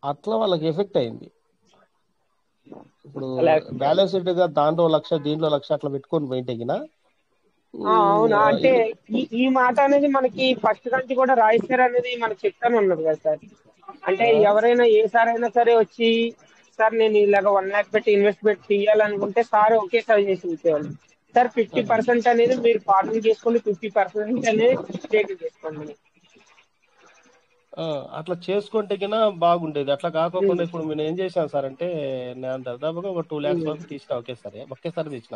అట్లా వాళ్ళకి ఎఫెక్ట్ అయింది. ఇప్పుడు అలా బ్యాలెన్స్డ్ గా దాంట్లో 1,00,000 దీంట్లో 1,00,000 అట్లా పెట్టుకొని పోయింటే అవునా, అంటే ఈ ఈ మాట అనేది మనకి ఫస్ట్ నుంచి కూడా రాజేష్ గారు అనేది మనకి చెప్తానే ఉన్నారు కదా సార్. అంటే ఎవరైనా ఏ సార్ అయినా సరే వచ్చి, సార్ నేను ఇలాగ 1 lakh పెట్టి ఇన్వెస్ట్ పెట్టి తీయాలనుకుంటే సార్ ఒకే సజెషన్ ఇచ్చేవాళ్ళు. సార్ 50% అనేది మీరు ఫార్మింగ్ చేసుకోండి, 50% అనేది స్టేట్ చేసుకోండి. అట్లా చేసుకుంటే గినా బాగుండేది. అట్లా కాకోకుండా ఉమ్, ఇప్పుడు నేను ఏం చేశాను సార్ అంటే, నేను దాదాపుగా ఒక 2 lakhs ఉమ్, వరకు తీసిన ఒకేసారి తీసిన.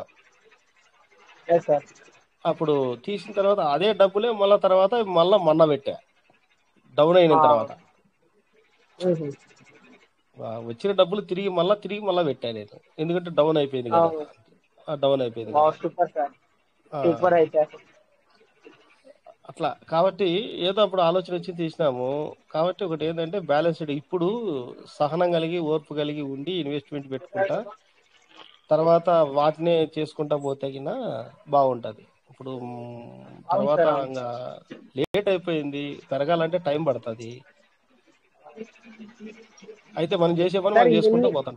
Yes sir. అప్పుడు తీసిన తర్వాత అదే డబ్బులే మళ్ళా తర్వాత మళ్ళా మొన్న పెట్టా, డౌన్ అయిన తర్వాత. వచ్చిన డబ్బులు తిరిగి మళ్ళా పెట్టా నేను, ఎందుకంటే డౌన్ అయిపోయింది కదా. అవును. డౌన్ అయిపోయింది కదా. సూపర్ సార్, ఆ, సూపర్ అయితే. అట్లా కాబట్టి ఏదో అప్పుడు ఆలోచన వచ్చి తీసినాము. కాబట్టి ఒకటి ఏంటంటే బ్యాలెన్స్డ్ ఇప్పుడు సహనం కలిగి ఓర్పు కలిగి ఉండి ఇన్వెస్ట్మెంట్ పెట్టుకుంటా తర్వాత వాటినే చేసుకుంటా పోతే గిన బాగుంటది. ఇప్పుడు అవును తర్వాత సార్, అవును. ఇంకా లేట్ అయిపోయింది, పెరగాలంటే టైం పడుతుంది. అయితే మనం చేసే పని సార్ మనం చేసుకుంటూ ఇవన్నీ పోతాం.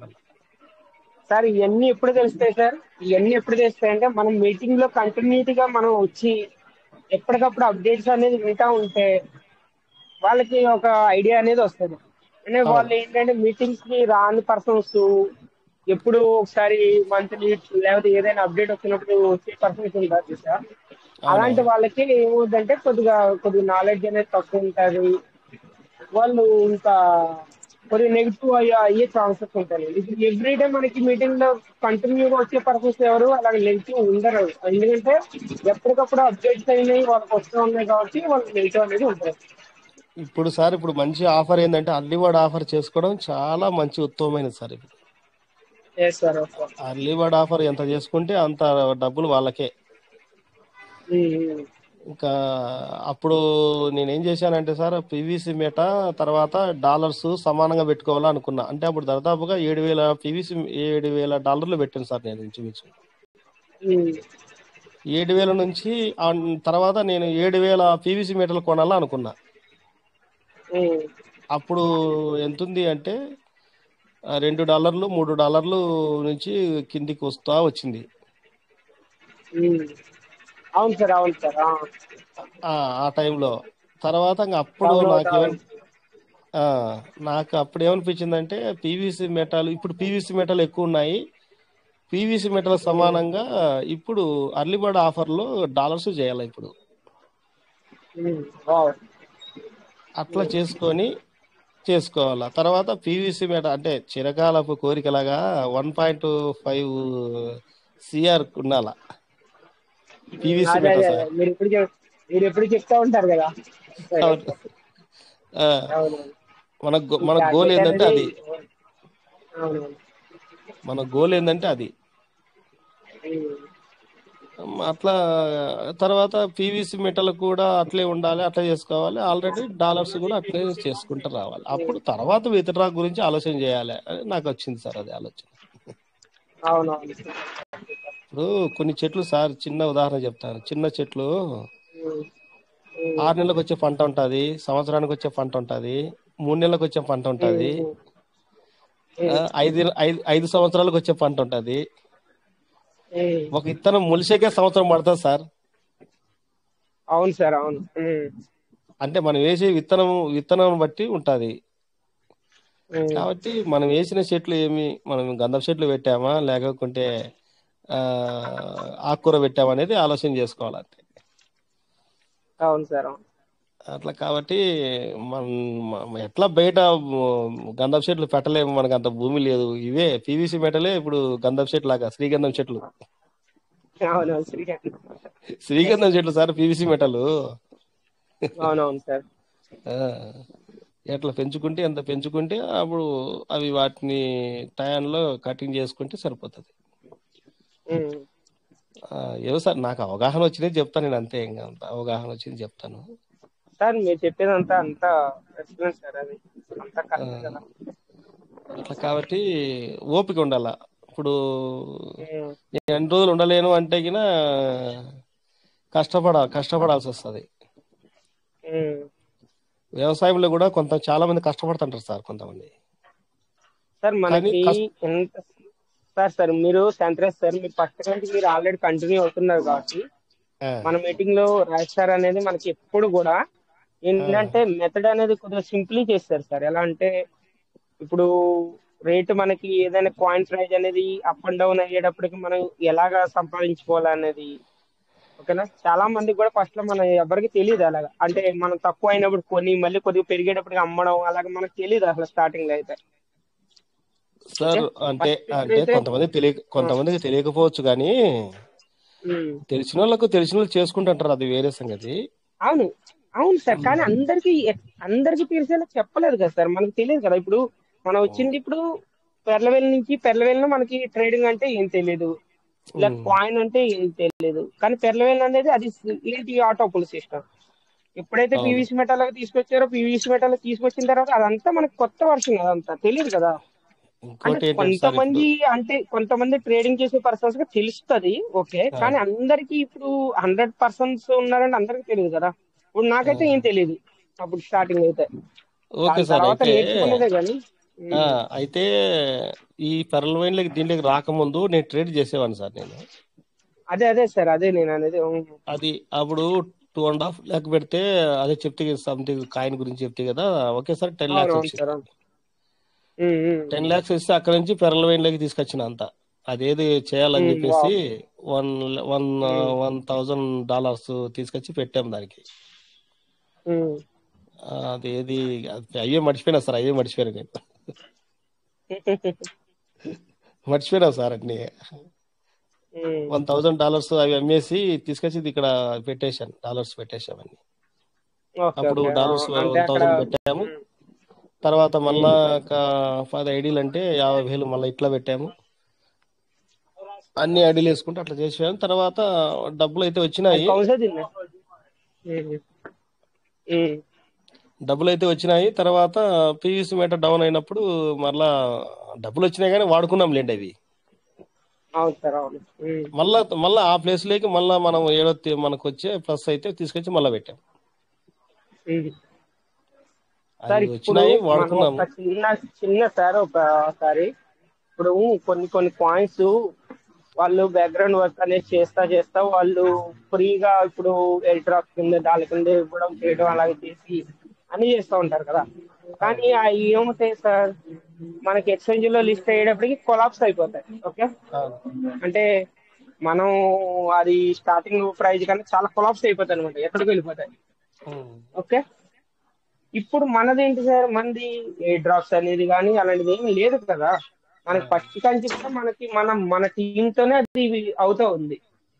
సార్ ఇవన్నీ ఎప్పుడు తెలుస్తాయి సార్? ఇవన్నీ ఎప్పుడు తెలుస్తాయంటే మనం మీటింగ్ లో కంటిన్యూటీగా మనం వచ్చి ఎప్పటికప్పుడు అప్డేట్స్ అనేది వింటా ఉంటే వాళ్ళకి ఒక ఐడియా అనేది వస్తుంది. అంటే అవును, వాళ్ళు ఏంటంటే మీటింగ్స్ కి రాని పర్సన్స్, ఎప్పుడు ఒకసారి మంత్లీ లేకపోతే ఏదైనా అప్డేట్ వచ్చినప్పుడు వచ్చే పర్సన్స్ ఉంటారు చూసా. అలాంటి అవునవును. వాళ్ళకి ఏమవుతుందంటే కొద్దిగా నాలెడ్జ్ అనేది తక్కువ ఉంటుంది. వాళ్ళు ఇంకా కొద్దిగా నెగిటివ్ అయ్యే ఛాన్సెస్ ఉంటాయి. ఇప్పుడు ఎవ్రీ డే మనకి మీటింగ్ లో కంటిన్యూగా వచ్చే పర్సన్స్ ఎవరు అలాగే నెగిటివ్ ఉండరు. ఎందుకంటే ఎప్పటికప్పుడు అప్డేట్స్ అయినాయి వాళ్ళకి వస్తూ ఉన్నాయి కాబట్టి వాళ్ళకి నెగిటివ్ అనేది ఉంటుంది. ఇప్పుడు సార్ ఇప్పుడు మంచి ఆఫర్ ఏంటంటే అర్లీ బర్డ్ ఆఫర్ చేసుకోవడం చాలా మంచి ఉత్తమమైనది సార్. ఇప్పుడు yes sir, yes sir. Early bird offer ఎంత చేసుకుంటే అంత డబ్బులు వాళ్ళకే. ఇంకా అప్పుడు నేనేం చేశానంటే సార్, పీవీసీ మెట తర్వాత డాలర్స్ సమానంగా పెట్టుకోవాలా అనుకున్నా. అంటే అప్పుడు దాదాపుగా 7,000 పెట్టాను సార్ నేను ఇంచుమించు. 7,000 నుంచి తర్వాత నేను 7,000 పీవీసీ మీటర్లు కొనాలా అనుకున్నా. అప్పుడు ఎంతుంది అంటే $2 $3 నుంచి కిందికి వస్తా వచ్చింది. అవును సార్, అవును సార్. ఆ టైంలో తర్వాత ఇంకా అప్పుడు డౌన్ అవుతా నాకేమని ఉంది. ఆ, నాకు అప్పుడు ఏమనిపించిందంటే పీవీసీ మెటల్, ఇప్పుడు పీవీసీ మెటల్ ఎక్కువ ఉన్నాయి, పీవీసీ మెటల్ సమానంగా ఇప్పుడు అర్లీ బర్డ్ ఆఫర్లో డాలర్స్ చేయాలి ఇప్పుడు. వావ్. అట్లా చేసుకోవాలా. తర్వాత పీవీసీ మెటల్ అంటే చిరకాలపు కోరికలాగా 1.5 సిఆర్ ఉండాల పీవీసీ అదే మెటల్ అదే అదే. సార్. మీరు ఎప్పుడు చెప్తా ఉంటారు కదా. అవును. ఆ, అవునవును. మన ఇంకా గోల్ నెట్ ఏంటంటే అనేది. అది. అవునవును. మన గోల్ ఏంటంటే అది. అట్లా తర్వాత పీవీసీ మెటల్ కూడా అట్లే ఉండాలి, అట్లే చేసుకోవాలి. ఆల్రెడీ డాలర్స్ కూడా అట్లే చేసుకుంటూ రావాలి. అప్పుడు తర్వాత విత్డ్రా గురించి ఆలోచన చేయాలి అని నాకు వచ్చింది సార్ అది ఆలోచన. అవునవును. ఇప్పుడు కొన్ని చెట్లు సార్, చిన్న ఉదాహరణ చెప్తాను. చిన్న చెట్లు 6 నెలలకు వచ్చే పంట ఉంటుంది, సంవత్సరానికి వచ్చే పంట ఉంటుంది, 3 నెలలకు వచ్చే పంట ఉంటుంది, 5 సంవత్సరాలకు వచ్చే పంట ఉంటుంది. ఒక ఇత్తనం మొలిసేకే సంవత్సరం పడుతుంది సార్. అవును సార్, అవును. అంటే మనం వేసే విత్తనం బట్టి ఉంటుంది. కాబట్టి మనం వేసిన చెట్లు మనం గంధం చెట్లు పెట్టామా లేకుంటే ఆ ఆకుకూర పెట్టామా అనేది ఆలోచన చేసుకోవాలంటే. అవును సార్, అవును. అట్లా కాబట్టి ఎట్లా బయట గంధం చెట్లు పెట్టలేము, మనకు అంత భూమి లేదు. ఇవే పీవీసీ మెటలే ఇప్పుడు గంధం చెట్లు లాగా, శ్రీగంధం చెట్లు. అవునవును, శ్రీకాంత్. శ్రీగంధం చెట్లు సార్ పీవీసీ మెటల్. అవునవును సార్. ఎట్లా పెంచుకుంటే ఎంత పెంచుకుంటే అప్పుడు అవి వాటిని టయాల్లో కటింగ్ చేసుకుంటే సరిపోతుంది. ఏదో సార్ నాకు అవగాహన వచ్చింది చెప్తాను నేను, అంతే. ఇంకా అంత అవగాహన వచ్చింది చెప్తాను. సార్ మీరు చెప్పేదంతా అంతా ఎక్స్పీరియన్స్ సార్, అది అంతా ఆ, కరెక్ట్ కదా. అట్లా కాబట్టి ఓపిక ఉండాల. ఇప్పుడు ఉమ్, నేను ఎన్ని రోజులు ఉండలేను అంటే గిన కష్టపడాల్సి వస్తుంది. ఉమ్, వ్యవసాయంలో కూడా చాలా మంది కష్టపడుతుంటారు సార్ కొంతమంది. సార్ కానీ మనకి ఎంత సార్ మీరు సెంట్రెస్ సార్ మీరు ఫస్ట్ నుంచి మీరు ఆల్రెడీ కంటిన్యూ అవుతున్నారు కాబట్టి ఆ, మన మీటింగ్ లో రాజ్ అనేది మనకి ఎప్పుడు కూడా ఆ, ఏంటంటే మెథడ్ అనేది కొద్దిగా సింప్లీ చేస్తారు సార్. ఎలా అంటే ఇప్పుడు రేటు మనకి ఏదైనా కాయిన్ ప్రైస్ అనేది అప్ అండ్ డౌన్ అయ్యేటప్పటికి మనం ఎలాగా సంపాదించుకోవాలనేది ఓకేనా. చాలా మందికి కూడా ఫస్ట్ లో మనం ఎవరికి తెలియదు అలాగా. అంటే మనం తక్కువ అయినప్పుడు కొని మళ్ళీ కొద్దిగా పెరిగేటప్పటికి అమ్మడం అలాగే మనకు తెలియదు అసలు స్టార్టింగ్ లో అయితే. ఓకే సార్ అంటే ఫస్ట్ అంటే ఇప్పుడైతే ఆ, కొంతమందికి తెలియకపోవచ్చు కానీ ఉమ్. తెలిసిన వాళ్ళు చేసుకుంటుంటారు, అది వేరే సంగతి. అవును అవును సార్. ఉమ్, కానీ అందరికి తెలిసేలా చెప్పలేదు కదా సార్. మనకు తెలియదు కదా. ఇప్పుడు మనం వచ్చింది ఇప్పుడు పెర్లవెల్ నుంచి. పెర్లవెల్ మనకి ట్రేడింగ్ అంటే ఏం తెలియదు, ఇలా ఉమ్, కాయిన్ అంటే ఏం తెలియదు. కానీ పెర్లవెల్ అనేది అది ఏంటి ఆటోపుల్ సిస్టమ్. ఎప్పుడైతే అవును. పీవీసీ మెటల్ తీసుకొచ్చారో పీవీసీ మెటల్ తీసుకొచ్చిన తర్వాత అదంతా మనకు కొత్త వర్షన్, అదంతా తెలియదు కదా. అంటే ఇంకోటి ఏంటంటే సార్ ఇప్పుడు కొంతమంది ట్రేడింగ్ చేసే పర్సన్స్ గా తెలుస్తుంది ఓకే. ఆ, కానీ అందరికి ఇప్పుడు 100% ఉన్నారంటే అందరికి తెలియదు కదా. ఇప్పుడు ఆ, నాకైతే ఏం తెలియదు అప్పుడు స్టార్టింగ్ అయితే. ఓకే దాని సార్. తర్వాత అయితే నేర్చుకునేదే కానీ. ఆ, అయితే ఈ పెరల్ వైన్లకి దీంట్లోకి రాకముందు నేను ట్రేడ్ చేసేవాడిని సార్ నేను. అదే సార్, అదే నేను అనేది. అది అప్పుడు 2.5 lakh పెడితే, అదే చెప్తే సంథింగ్ కాయిన్ గురించి చెప్తే కదా, ఒకేసారి 10 lakhs అవునవును వచ్చింది. సార్ అవును. ఉమ్, ఉమ్, 10 lakhs ఇస్తే అక్కడ నుంచి పెరల్ వైన్లకి తీసుకొచ్చిన అంత. అదేది చేయాలని చెప్పేసి వావ్. వన్ వన్ ఉమ్, $1,000 తీసుకొచ్చి పెట్టాం దానికి. ఉమ్. అదేది అయ్యే మర్చిపోయినా సార్, అయ్యే మర్చిపోయాను నేను. మర్చిపోయినా సార్ అన్ని. ఉమ్. $1,000 అవి అమ్మేసి తీసుకొచ్చి ఇది ఇక్కడ పెట్టేశాను, డాలర్స్ పెట్టేశామని. ఓకే అప్పుడు ఓకే డాలర్స్ అంటే అక్కడ 1,000 పెట్టాము. ఉమ్, తర్వాత మళ్ళా ఉమ్. ఒక 10 ఐడీలు అంటే 50,000 మళ్ళీ ఇట్లా పెట్టాము. అన్ని ఐడీలు వేసుకుంటే అట్లా చేసాము. తర్వాత డబ్బులు అయితే అది వచ్చినాయి. కౌన్సే తిన్నా. ఉమ్, ఉమ్. డబ్బులు అయితే వచ్చినాయి. తర్వాత పీవీసీ మీటర్ డౌన్ అయినప్పుడు మళ్ళా డబ్బులు వచ్చినాయి కానీ వాడుకున్నాం లేండి అవి. అవును సార్ అవును. ఉమ్, మళ్ళా ఆ ప్లేస్ లోకి మళ్ళా మనం ఏడో మనకు వచ్చే ప్లస్ అయితే తీసుకొచ్చి మళ్ళీ పెట్టాం. ఉమ్. అవి సార్ ఇప్పుడు వచ్చినాయి మనం వాడుకున్నాము. ఒక చిన్న సార్ ఒకసారి ఇప్పుడు కొన్ని పాయింట్స్ వాళ్ళు బ్యాక్గ్రౌండ్ వర్క్ అనేది చేస్తా వాళ్ళు ఫ్రీగా ఇప్పుడు ఎయిర్ డ్రాప్ కింద దాని కింద ఇవ్వడం చేయడం అలాగే చేసి అన్ని చేస్తూ ఉంటారు కదా. అవును. కానీ అవి ఏమవుతాయి సార్, మనకి ఎక్స్చేంజ్ లో లిస్ట్ అయ్యేటప్పటికి కొలాప్స్ అయిపోతాయి. ఓకే అవును. అంటే మనం అది స్టార్టింగ్ ప్రైజ్ కన్నా చాలా కొలాప్స్ అయిపోతాయి అనమాట, ఎక్కడికి వెళ్ళిపోతాయి. ఉమ్. ఓకే ఇప్పుడు మనదేంటి సార్, మనది ఏ డ్రాప్స్ అనేది కానీ అలాంటిది ఏమీ లేదు కదా. ఆ. మనకి ఫస్ట్ కంచి కూడా మన టీమ్ తోనే అది అవుతా ఉంది.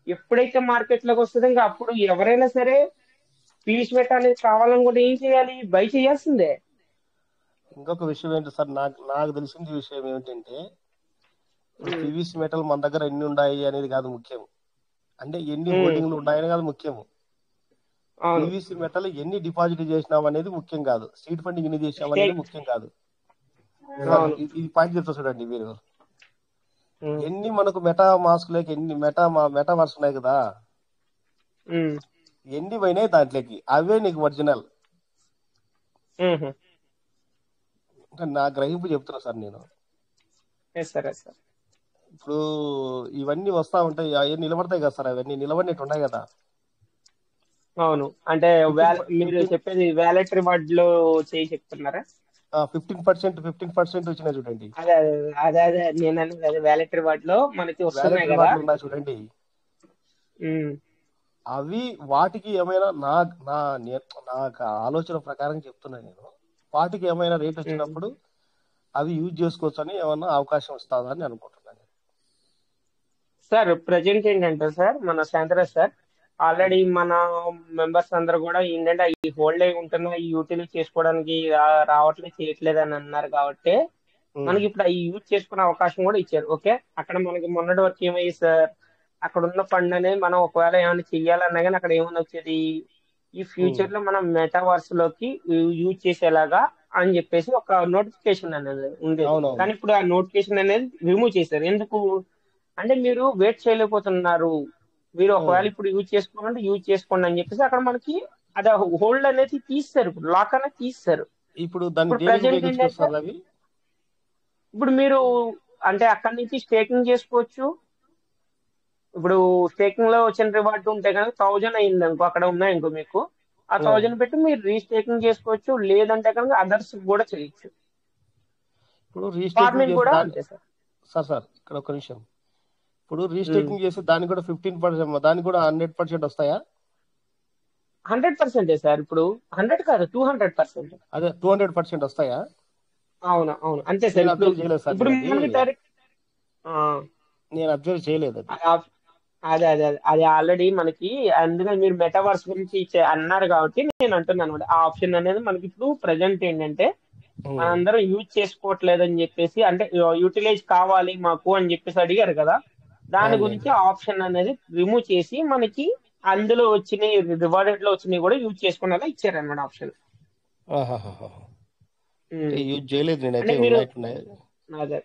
ఎప్పుడైతే మార్కెట్ లోకి వస్తుందో ఇంకా అప్పుడు ఎవరైనా సరే పీస్ మెట్ అనేది కావాలనుకుంటే ఏం చేయాలి, బై చేయాల్సిందే. ఇంకొక విషయం ఏంటి సార్, నాకు నాకు తెలిసిన విషయం ఏమిటంటే, ఇప్పుడు ఉమ్, పీవీసీ మెటల్ మన దగ్గర ఎన్ని ఉన్నాయి అనేది కాదు ముఖ్యం. అంటే ఎన్ని ఉమ్, హోల్డింగ్లు ఉన్నాయని కాదు ముఖ్యము. అవును. పీవీసీ మెటల్ ఎన్ని డిపాజిట్ చేసినాం అనేది ముఖ్యం కాదు. సీడ్ ఫండింగ్ ఎన్ని చేసినాం అనేది స్టేట్. ముఖ్యం కాదు సార్. అవును. ఇది పాయింట్ చెప్తా చూడండి మీరు. ఉమ్, ఎన్ని మనకు మెటా మాస్క్ లోకి ఎన్ని మెటావర్స్ ఉన్నాయి కదా, ఉమ్, ఎన్ని పోయినాయి దాంట్లోకి, అవే నీకు ఒరిజినల్. ఉమ్. అంటే నా గ్రహింపు చెప్తున్నా సార్ నేను. Yes sir yes sir. ఇప్పుడు ఇవన్నీ వస్తా ఉంటాయి, అవన్నీ నిలబడతాయి కదా సార్, అవన్నీ నిలబడినట్టు ఉన్నాయి కదా. అవును అంటే ఫిఫ్టీన్ మీరు ఫిఫ్టీన్ చెప్పేది వ్యాలెట్ రివార్డ్ లో చేయి చెప్తున్నారా? 15% వచ్చినాయి చూడండి. అదే అదే నేను అనేది అదే వ్యాలెట్ రివార్డ్ లో మనకి వ్యాలెట్ వస్తున్నాయి కదా. రివార్డులు ఉన్నాయి చూడండి. ఉమ్, అవి వాటికి ఏమైనా నా నాకు ఆలోచన ప్రకారం చెప్తున్నా నేను. వాటికి ఏమైనా రేట్ ఉమ్. వచ్చినప్పుడు అవి యూజ్ చేసుకోవచ్చు అని ఏమన్నా అవకాశం వస్తుందని అనుకుంటున్నాను. సార్ ప్రజెంట్ ఏంటంటే సార్ మన శాంతరాజ్ సార్ ఆల్రెడీ మన మెంబర్స్ అందరూ కూడా ఏంటంటే ఈ హోల్డ్ అయి ఉంటున్న ఈ యూటిలైజ్ చేసుకోవడానికి రావట్లేదు చేయట్లేదు అని అన్నారు కాబట్టి ఉమ్, మనకి ఇప్పుడు ఈ యూజ్ చేసుకునే అవకాశం కూడా ఇచ్చారు. ఓకే అక్కడ మనకి మొన్నటి వరకు ఏమయ్యి సార్, అక్కడ ఉన్న ఫండ్ అనేది మనం ఒకవేళ ఏమైనా చెయ్యాలన్నా కానీ అక్కడ ఏమైనా వచ్చేది, ఈ ఉమ్, ఫ్యూచర్ లో మనం మెటావర్స్ లోకి యూజ్ చేసేలాగా అని చెప్పేసి ఒక నోటిఫికేషన్ అనేది ఉండేది. అవునవును. కానీ ఇప్పుడు ఆ నోటిఫికేషన్ అనేది రిమూవ్ చేశారు. ఎందుకు అంటే మీరు వెయిట్ చేయలేకపోతున్నారు, మీరు ఒకవేళ ఉమ్. ఇప్పుడు యూజ్ చేసుకోవాలంటే యూజ్ చేసుకోండి అని చెప్పేసి అక్కడ మనకి అది హోల్డ్ అనేది తీస్తారు, ఇప్పుడు లాక్ అనేది తీస్తారు. ఇప్పుడు దాన్ని ఇప్పుడు దేనికి ప్రజెంట్ ఏంటంటే ఉపయోగించుకొస్తారు అవి? ఇప్పుడు మీరు అంటే అక్కడి నుంచి స్టేకింగ్ చేసుకోవచ్చు. ఇప్పుడు స్టేకింగ్ లో వచ్చిన రివార్డ్ ఉంటే కనుక 1000 అయింది అనుకో, అక్కడ ఉన్నాయనుకో మీకు, ఆ 1000 పెట్టి మీరు రీస్టేకింగ్ చేసుకోవచ్చు. లేదంటే కనుక అదర్స్ కూడా చేయొచ్చు. ఇప్పుడు రీస్టేకింగ్ ఫార్మింగ్ చేసి కూడా దాని అంతే సార్. సార్ ఇక్కడ ఒక నిమిషం. ఇప్పుడు రీస్టేకింగ్ చేసి దానికి కూడా 15%, దానికి కూడా 100% వస్తాయా? 100% సార్. ఇప్పుడు 100 కాదు, 200%. అదే 200% వస్తాయా? అవును అవును అంతే సార్. నేను ఇప్పుడు అబ్జర్వ్ చేయలేదు సార్, ఇప్పుడు నేను అది మనకి డైరెక్ట్ నేను అబ్జర్వ్ చేయలేదు అది. అదే అదే అదే అది ఆల్రెడీ మనకి, అందుకని మీరు మెటావర్స్ గురించి అన్నారు కాబట్టి నేను అంటున్నాను అనమాట. ఆ ఆప్షన్ అనేది మనకి ఇప్పుడు ప్రజెంట్ ఏంటంటే మనందరం యూజ్ చేసుకోవట్లేదని చెప్పేసి, అంటే యూటిలైజ్ కావాలి మాకు అని చెప్పేసి అడిగారు కదా, దాని గురించి అవునులేండి. ఆప్షన్ అనేది రిమూవ్ చేసి మనకి అందులో వచ్చినాయి, రివార్డెడ్ లో వచ్చినాయి కూడా యూజ్ చేసుకునేలా ఇచ్చారన్నమాట ఆప్షన్. ఆహాహాహా. అంటే యూజ్ చేయలేదు అంటే నేనైతే, మీరు ఉన్నట్టున్నాయి. అదే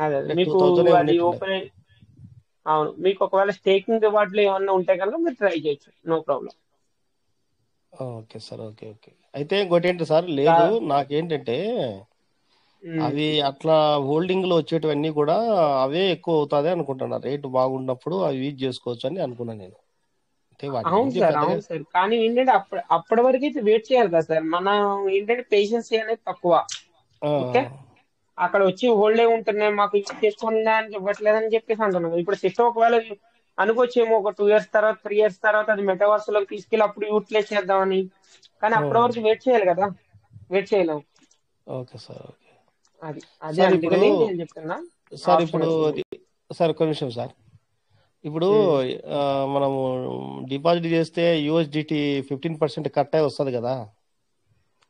అదే అదే అంటే మీకు 2000 అది ఉన్నట్టున్నాయి. ఓపెన్. అవును, మీకు ఒకవేళ స్టేకింగ్ రివార్డ్లు ఏమన్నా ఉంటే కనుక మీరు ట్రై చేయొచ్చు, no problem. Okay sir, okay okay. అయితే ఇంకోటి ఏంటి సార్, లేదు నాకేంటంటే అవి అట్లా హోల్డింగ్ లో వచ్చేటివన్నీ కూడా అవే ఎక్కువ అవుతాది అనుకుంటున్నా. రేటు బాగున్నప్పుడు అవి యూజ్ చేసుకోవచ్చు అని అనుకున్నాను నేను. అంటే వాటి అవును గురించి సార్, పెద్దగా అవును సార్. కానీ ఏంటంటే అప్పటి వరకు అయితే వెయిట్ చేయాలి కదా సార్. మనం ఏంటంటే పేషెన్సీ అనేది తక్కువ. ఆ, ఓకే, అక్కడ వచ్చి హోల్డే ఉంటున్నాయి, మాకు ఇది చేసుకోండి అని చెప్పట్లేదని చెప్పేసి అంటున్నాను. ఇప్పుడు సిస్టమ్ ఒకవేళ అనుకోవచ్చేమో ఒక 2 years తర్వాత 3 years తర్వాత అది మెటావర్స్ లోకి తీసుకెళ్ళి అప్పుడు యూటిలైజ్ చేద్దామని. కానీ అప్పటి వరకు వెయిట్ చేయాలి కదా, వెయిట్ చేయలేము. ఓకే సార్, ఓకే అది అదే సార్. ఇప్పుడు అందుకని నేను చెప్తున్నా సార్ ఆప్షన్ ఇప్పుడు వచ్చింది. సార్ ఒక నిమిషం సార్. ఇప్పుడు ఉమ్, మనము డిపాజిట్ చేస్తే యూఎస్డిటి 15% కట్ అయి వస్తుంది కదా.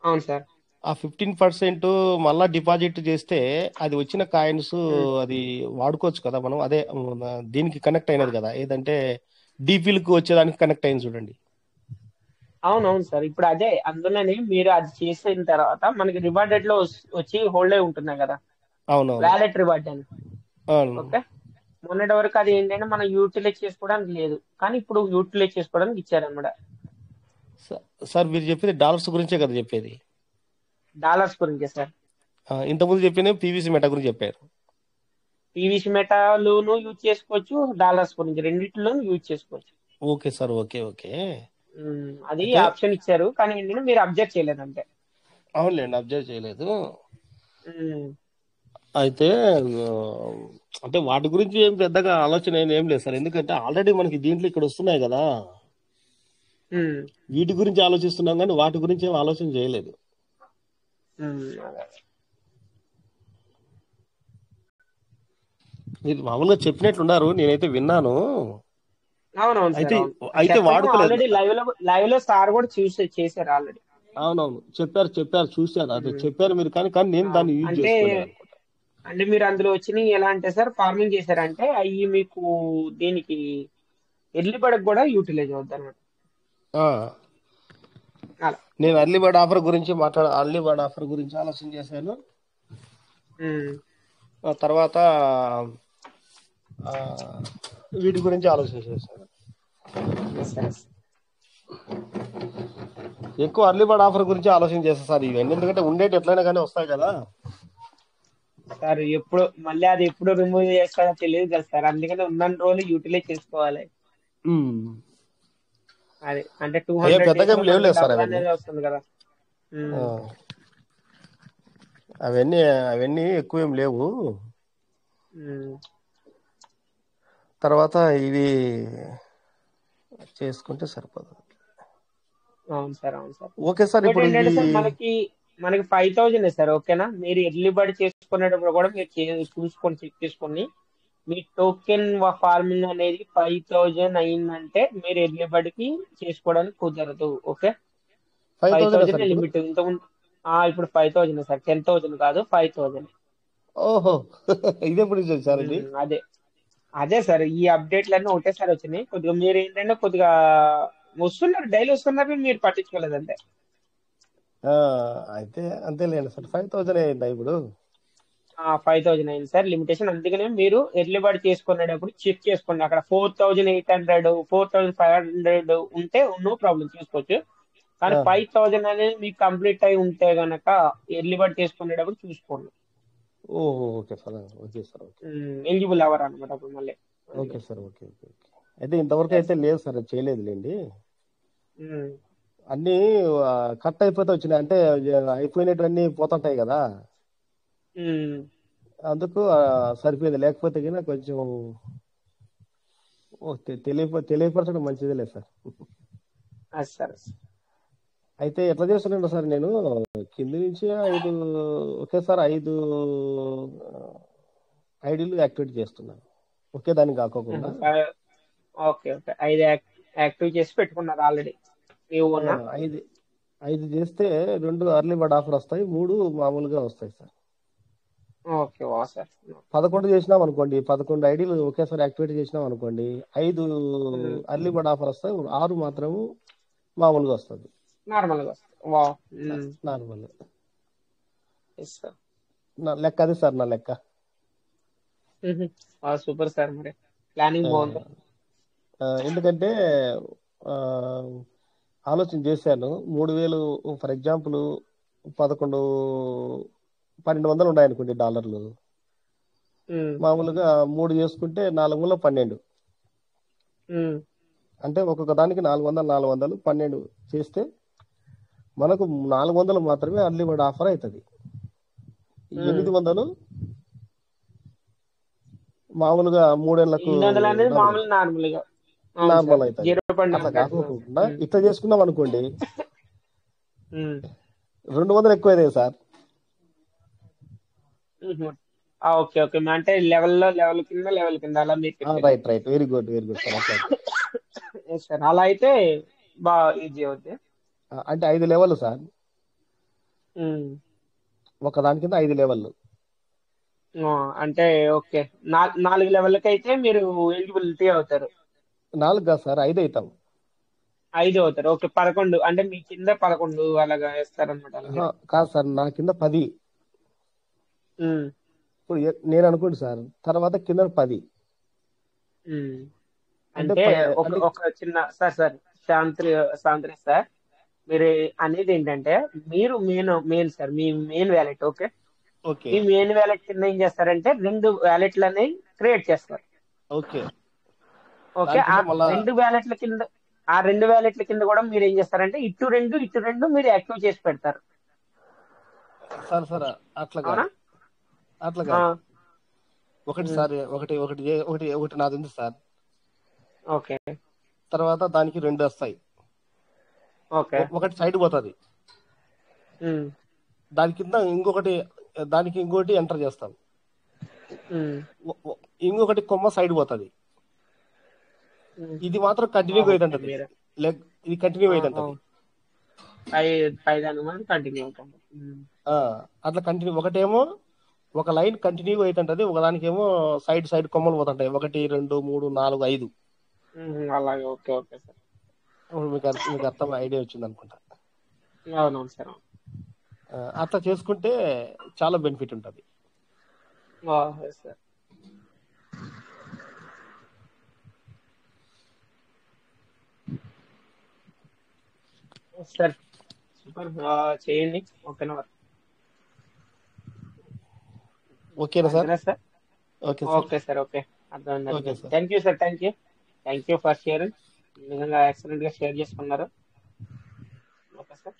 అవును సార్. ఆ 15% మళ్ళా డిపాజిట్ చేస్తే అది వచ్చిన కాయిన్స్ ఉమ్, అది వాడుకోవచ్చు కదా మనం. అదే దీనికి కనెక్ట్ అయినది కదా, ఏదంటే డీపీలకు వచ్చేదానికి కనెక్ట్ అయింది చూడండి. అవునవును సార్. ఇప్పుడు అదే అందులోనే మీరు అది చేసిన తర్వాత మనకి రివార్డెడ్ లో వచ్చి హోల్డ్ అయి ఉంటున్నాయి కదా, అవునవును. వ్యాలెట్ రివార్డ్ అని. అవును ఓకే, మొన్నటి వరకు అది ఏంటంటే మనం యూటిలైజ్ చేసుకోవడానికి లేదు, కానీ ఇప్పుడు యూటిలైజ్ చేసుకోవడానికి ఇచ్చారన్నమాట. సార్, మీరు చెప్పేది డాలర్స్ గురించే కదా చెప్పేది? డాలర్స్ గురించే సార్. ఇంతకుముందు చెప్పిన పీవీసీ మెటా గురించి చెప్పారు. పీవీసీ మెటాలోను యూజ్ చేసుకోవచ్చు, డాలర్స్ గురించి రెండిట్లోనూ యూజ్ చేసుకోవచ్చు. Okay sir, okay okay. అది అయితే ఆప్షన్ ఇచ్చారు, కానీ ఏంటంటే మీరు అబ్జెక్ట్ చేయలేదు అంతే. అవునులేండి, అబ్జర్వ్ చేయలేదు. ఉమ్, అయితే ఆ, అంటే వాటి గురించి ఏం పెద్దగా ఆలోచన ఏం లేదు సార్, ఎందుకంటే ఆల్రెడీ మనకి దీంట్లో ఇక్కడ వస్తున్నాయి కదా. ఉమ్, వీటి గురించి ఆలోచిస్తున్నాం కానీ వాటి గురించి ఏం ఆలోచన చేయలేదు. అదే. మీరు మామూలుగా చెప్పినట్లున్నారు, నేనైతే విన్నాను. అవునవును సార్, అయితే అవును. అయితే చెప్పడం వాడుకోలేదు. ఆల్రెడీ లైవ్ లో సార్ కూడా చేశారు ఆల్రెడీ. అవునవును, చెప్పారు చెప్పారు, చూశాను. అదే చెప్పారు మీరు, కానీ కానీ నేను దాన్ని యూజ్ అంటే చేసుకోలేదు అనుకుంటా. అంటే మీరు అందులో వచ్చినవి ఎలా అంటే సార్, ఫార్మింగ్ చేశారంటే అవి మీకు దీనికి ఎర్లీ బర్డ్ కూడా యూటిలైజ్ అవుద్ది అనమాట. ఆ, అలా. నేను అర్లీ బర్డ్ ఆఫర్ గురించి ఆలోచన చేశాను. ఉమ్, ఆ తర్వాత ఆ, వీటి గురించి ఆలోచన చేశాను. Yes sir. ఎక్కువ అర్లీ బర్డ్ ఆఫర్ గురించి ఆలోచన చేస్తాను సార్ ఇవన్నీ, ఎందుకంటే ఉండేటి ఎట్లయినా కానీ వస్తాయి కదా. సార్ ఎప్పుడు మళ్ళీ అది ఎప్పుడు రిమూవ్ చేస్తారో తెలియదు కదా సార్, అందుకని ఉన్న రోజులు యూటిలైజ్ చేసుకోవాలి. ఉమ్. అది అంటే అయ్యో 200 days పెద్దగా లో ఏం మనకి లేవులేదు సార్ డబుల్ అవన్నీ. అనేది వస్తుంది కదా. ఆ, ఉమ్, అవన్నీ అవన్నీ ఎక్కువ ఏం లేవు. ఉమ్, తర్వాత ఇవి చేసుకుంటే సరిపోదు. అవును సార్, అవును సార్. ఓకే సార్, ఇంకోటి ఇప్పుడు ఏంటంటే ఇవి సార్ మనకి 5000 సార్. ఓకేనా, మీరు ఎర్లీ బర్డ్ చేసుకునేటప్పుడు కూడా మీరు చూసుకొని చెక్ చేసుకొని, మీ టోకెన్ ఫార్మింగ్ అనేది 5000 అయిందంటే మీరు ఎర్లీ బర్డ్ కి చేసుకోవడానికి కుదరదు. ఓకే, 5,000 సార్ 5000 ఇప్పుడు? లిమిట్ ఇంతకుముందు. ఇప్పుడు 5000 సార్, 10,000 కాదు, 5000. ఓహో ఇది ఎప్పుడు నుంచి సార్ ఇది? అదే అదే సార్, ఈ అప్డేట్లన్నీ ఒకటేసారి వచ్చినాయి. కొద్దిగా మీరు ఏంటంటే కొద్దిగా వస్తున్నారు, డైలీ వస్తున్నారు, మీరు పట్టించుకోలేదు అంతే. ఆ, అయితే అంతేలేండి సార్, 5,000 అయిందా ఇప్పుడు? 5000 అయింది సార్ లిమిటేషన్. అందుకనే మీరు ఎర్లీ బర్డ్ చేసుకునేటప్పుడు చెక్ చేసుకోండి. అక్కడ 4800, 4500 ఉంటే నో ప్రాబ్లం చూసుకోవచ్చు. కానీ ఆహా. 5000 అనేది మీకు కంప్లీట్ అయి ఉంటే గనక ఎర్లీ బర్డ్ చేసుకునేటప్పుడు చూసుకోండి. ఓహో! Okay sir. Okay sir. Okay. Eligible అవ్వరు అనమాట అప్పుడు మళ్ళీ. Okay sir. Okay. Okay. Okay. అయితే ఇంతవరకు ఎస్ అయితే సార్. లేదు సార్. అది చేయలేదులెండి. అన్నీ కట్ అయిపోతే వచ్చినాయి. అంటే అయిపోయినటువన్నీ పోతుంటాయి గదా! అందుకు సరిపోయింది. లేకపోతే గిన కొంచెం తెలియపరచడం మంచిదేలే సార్. అది సార్. అయితే ఎట్లా చేస్తున్నాను సార్ నేను కింది నుంచి 5 ఒకేసారి 5 ఐడీలు యాక్టివేట్ చేస్తున్నాను. ఒకే దాన్ని కాకోకుండా. ఓకే ఓకే 5 యాక్టివ్ చేసి పెట్టుకున్నారు ఆల్రెడీ మీ ఆ, ఓనా? 5 చేస్తే 2 అర్లీ బర్డ్ ఆఫర్ వస్తాయి, 3 మామూలుగా వస్తాయి సార్. ఓకే ఓ సార్. 11 చేసినాం అనుకోండి, 11 ఐడీలు ఒకేసారి యాక్టివేట్ చేసినాం అనుకోండి, 5 అర్లీ బర్డ్ ఆఫర్ వస్తాయి, 6 మాత్రము మామూలుగా వస్తుంది. నార్మల్గా వస్తుంది. వా నార్మల్ ఎస్ సార్. లెక్క అది సార్ నా లెక్క. సూపర్ సార్, మరి ప్లానింగ్ బాగుంది. ఎందుకంటే ఆ, ఆలోచన చేశాను. 3000 ఫర్ ఎగ్జాంపుల్ 1200 ఉన్నాయనుకోండి డాలర్లు. మామూలుగా 3 చేసుకుంటే 4 12, అంటే ఒక్కొక్క దానికి 400 12 చేస్తే మనకు 400 మాత్రమే అర్లీ బర్డ్ ఆఫర్ అవుతుంది. 800 మామూలుగా 3 ఏళ్లకు 800 అనేది డబుల్ మామూలు నార్మల్గా. అవును నార్మల్ సార్, అవుతుంది. 0.9 అట్లా ఉన్నట్టు. కాకోకుండా ఇట్లా చేసుకున్నాం అనుకోండి, ఉమ్. 200 ఎక్కువైంది సార్. ఉహు. ఓకే ఓకే అంటే లెవెల్ కింద అలా మీరు పెట్టారు. Right right, very good sir. అట్లా ఎస్ సార్, అలా అయితే బాగా ఈజీ అవుద్ది. అంటే 5 లెవెల్ సార్. ఒక దాని కింద 5 లెవెల్లు. అంటే ఓకే, 4 లెవెల్కి అయితే మీరు ఎలిజిబిలిటీ అవుతారు. 4 కాదు సార్, 5 అవుతాం. 5 అవుతారు. ఓకే 11 అంటే మీ కింద 11 అలాగా వేస్తారనమాట అలా మీరు. కాదు సార్, నా కింద 10. ఉమ్, ఇప్పుడు నేను అనుకోండి సార్, తర్వాత కింద 10. ఉమ్. అంటే అంటే ఒక చిన్న సార్ శాంతి సార్, మీరు అనేది ఏంటంటే మీరు మెయిన్ సార్, మీ మెయిన్ వ్యాలెట్ ఓకే, ఓకే మీ మెయిన్ వ్యాలెట్ కింద ఏం చేస్తారంటే 2 వ్యాలెట్లు అనేవి క్రియేట్ చేస్తారు. ఓకే ఓకే దాని ఆ కింద మళ్ళా 2 వ్యాలెట్ల కింద కూడా మీరు ఏం చేస్తారంటే ఇటు రెండు మీరు యాక్టివ్ చేసి పెడతారు. సార్ అట్లా అవునా? కాదు, అట్లా ఆ, కాదు. ఒకటి ఉమ్, సార్, ఒకటి నాది ఉంది సార్. ఓకే తర్వాత దానికి 2 వస్తాయి. ఓకే ఒకటి సైడ్ పోతుంది, ఉమ్, దాని కింద ఇంకోటి ఎంటర్ చేస్తాం. ఉమ్, ఇంకొకటి కొమ్మ సైడ్ పోతుంది. ఉమ్. ఇది మాత్రం కంటిన్యూగా ఓకే అవుతుంటది. మీరు ఇది కంటిన్యూ అవుతుంటది. పైదాని మనం కంటిన్యూ అవుతాం. అట్లా కంటిన్యూ. ఒకటేమో ఒక లైన్ కంటిన్యూ అవుతుంటది, ఒకదానికేమో సైడ్ కొమ్మలు పోతుంటాయి. 1 2 3 4 5. అలాగే ఓకే ఓకే సార్. ఇప్పుడు మీకు అర్థం ఐడియా వచ్చింది అనుకుంటా. అవునవును సార్. అట్లా చేసుకుంటే చాలా బెనిఫిట్ ఉంటుంది. సార్ సార్ సూపర్, చేయండి. ఓకేనా? ఓకేనా సార్? అంతేనా sir? Okay sir. Okay sir. Okay, అర్థమైంది ఓకే అర్థమైంది. Sir. Thank you sir, thank you for sharing. నిజంగా ఎక్సలెంట్ గా షేర్ చేసుకున్నారు. Okay sir.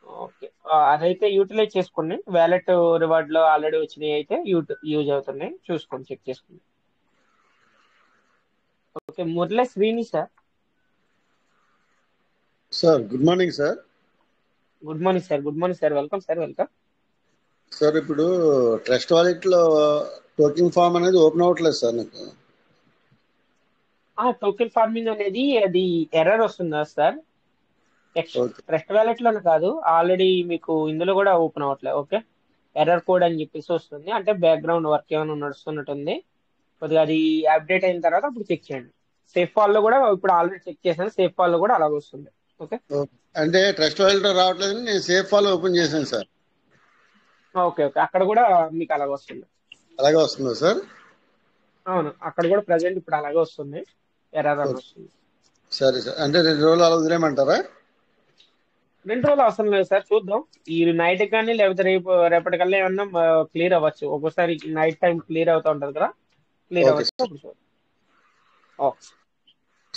ఓకే, అదైతే యూటిలైజ్ చేసుకోండి. వ్యాలెట్ రివార్డ్ లో ఆల్రెడీ వచ్చినాయి అయితే యూజ్ అవుతున్నాయి, చూసుకోండి, చెక్ చేసుకోండి. Okay, Murali Srini sir. Sir good morning sir. Good morning sir. Good morning sir. Welcome sir, welcome. Sir ఇప్పుడు ట్రస్ట్ వాలెట్ లో టోకెన్ ఫామ్ అనేది ఓపెన్ అవ్వట్లేదు సార్ నాకు. టోకెన్ ఫార్మింగ్ అనేది అది ఎర్రర్ వస్తుందా సార్? ఓకే ట్రస్ట్ వ్యాలెట్ లోనే కాదు, ఆల్రెడీ మీకు ఇందులో కూడా ఓపెన్ అవ్వట్లేదు. ఓకే, ఎర్రర్ కోడ్ అని చెప్పేసి వస్తుంది. అంటే బ్యాక్గ్రౌండ్ వర్క్ ఏమైనా నడుస్తున్నట్టుంది. కొద్దిగా అది అప్డేట్ అయిన తర్వాత అప్పుడు చెక్ చేయండి. సేఫ్ ఫాల్ లో కూడా ఇప్పుడు ఆల్రెడీ చెక్ చేశాను, సేఫ్ ఫాల్ లో కూడా అలాగే వస్తుంది. ఓకే అంటే ట్రస్ట్ వాలెట్ లో రావట్లేదు, నేను సేఫ్ ఫాల్ ఓపెన్ చేశాను సార్. ఓకే ఓకే, అక్కడ కూడా మీకు అలాగే వస్తుంది. అలాగే వస్తుందా సార్? అవును, అక్కడ కూడా ప్రజెంట్ ఇప్పుడు అలాగే వస్తుంది, ఎర్రర్ అని ఓకే వస్తుంది. సరే సార్. అంటే 2 రోజులు అలా వదిలేయమంటారా? 2 రోజులు అవసరం లేదు సార్, చూద్దాం. ఈ నైట్ కానీ లేకపోతే రేపటికల్లా ఏమన్నా క్లియర్ అవ్వచ్చు. ఒక్కోసారి నైట్ టైం క్లియర్ అవుతా ఉంటది కదా, క్లియర్ ఓకే అవ్వచ్చు. సార్. అప్పుడు చూద్దాం. ఓకే.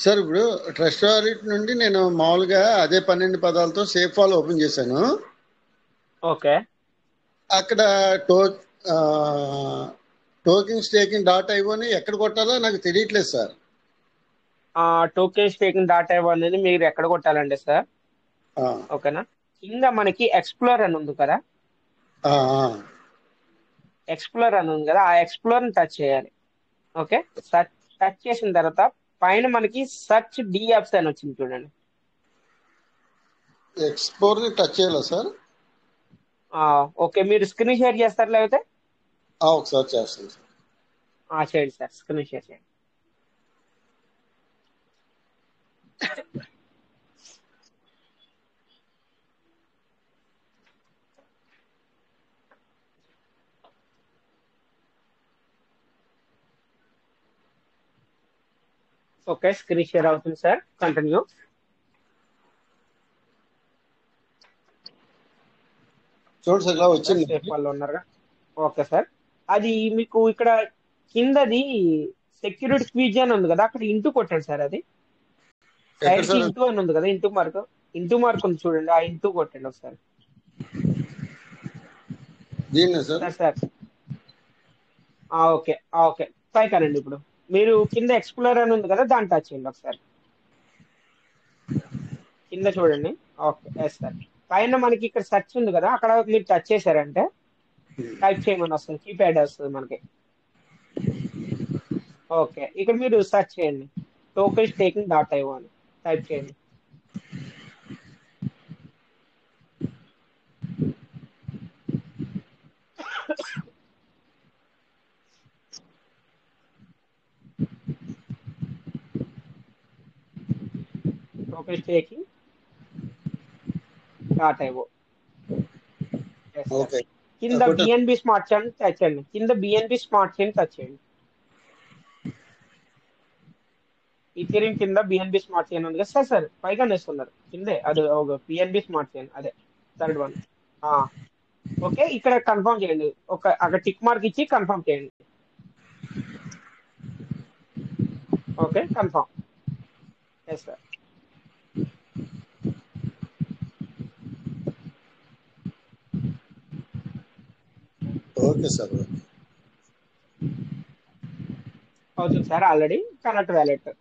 సార్ ఇప్పుడు ట్రస్ట్ వాలెట్ నుండి నేను మామూలుగా అదే 12 పదాలతో సేఫ్ వాల్ ఓపెన్ చేశాను. ఓకే. అక్కడ టోకెన్ స్టేకింగ్ డాట్ ఐఓని ఎక్కడ కొట్టాలో నాకు తెలియట్లేదు సార్. టోకెన్ స్టేకింగ్ డాటా అనేది మీరు ఎక్కడ కొట్టాలండి సార్? ఆ, ఓకేనా, కింద మనకి ఎక్స్ప్లోర్ అని ఉంది కదా, ఆ, ఆ. ఎక్స్ప్లోర్ అని ఉంది కదా, ఆ ఎక్స్ప్లోర్ ని టచ్ చేయాలి. ఓకే, టచ్ చేసిన తర్వాత పైన మనకి సర్చ్ డియాప్స్ అని వచ్చింది చూడండి. ఎక్స్ప్లోర్ ని టచ్ చేయాలా సార్? ఓకే, మీరు స్క్రీన్ షేర్ చేస్తారు లేకపోతే ఒకసారి చేస్తాను సార్. చేయండి సార్, స్క్రీన్ షేర్ చేయండి. ఓకే, స్క్రీన్ షేర్ అవుతుంది సార్, కంటిన్యూ. చూడండి సార్, ఇలా వచ్చింది. సేఫ్ వాళ్ళు ఉన్నారుగా. ఓకే సార్, అది మీకు ఇక్కడ కిందది సెక్యూరిటీ క్విజ్ అని ఉంది కదా, అక్కడ ఇంటూ కొట్టండి సార్. అది ఎక్కడ సైడ్ కి సార్? ఇంటూ అని ఉంది కదా, ఇంటూ మార్క్ ఉంది చూడండి, ఆ ఇంటూ కొట్టండి ఒకసారి. దీన్నే sir? Sir sir okay, okay, పైకానండి. ఇప్పుడు మీరు కింద ఎక్స్ప్లోర్ అని ఉంది కదా, దాన్ని టచ్ చేయండి ఒకసారి. కింద చూడండి. Okay, yes sir. పైన మనకి ఇక్కడ సెర్చ్ ఉంది కదా, అక్కడ మీరు టచ్ చేశారంటే టైప్ చేయమని వస్తుంది, కీప్యాడ్ వస్తుంది మనకి. ఓకే, ఇక్కడ మీరు సెర్చ్ చేయండి, టోకెన్ స్టేకింగ్ డాట్ ఐఓ అని టైప్ చేయండి. Token staking dot IO. Okay. కింద బిఎన్బి స్మార్ట్ చైన్ టచ్ చేయండి. కింద బిఎన్బి స్మార్ట్ చైన్ టచ్ చేయండి. ఈథెరియం కింద బిఎన్బి స్మార్ట్ చైన్ ఉంది కదా సార్, సార్ పైగా నేస్తున్నారు కిందే, అది బిఎన్బి స్మార్ట్ చైన్, అదే థర్డ్ వన్. ఓకే, ఇక్కడ కన్ఫర్మ్ చేయండి, అక్కడ టిక్ మార్క్ ఇచ్చి కన్ఫర్మ్ చేయండి. Okay, confirm. Yes sir. Okay sir. అవుతుంది sir, already connect wallet.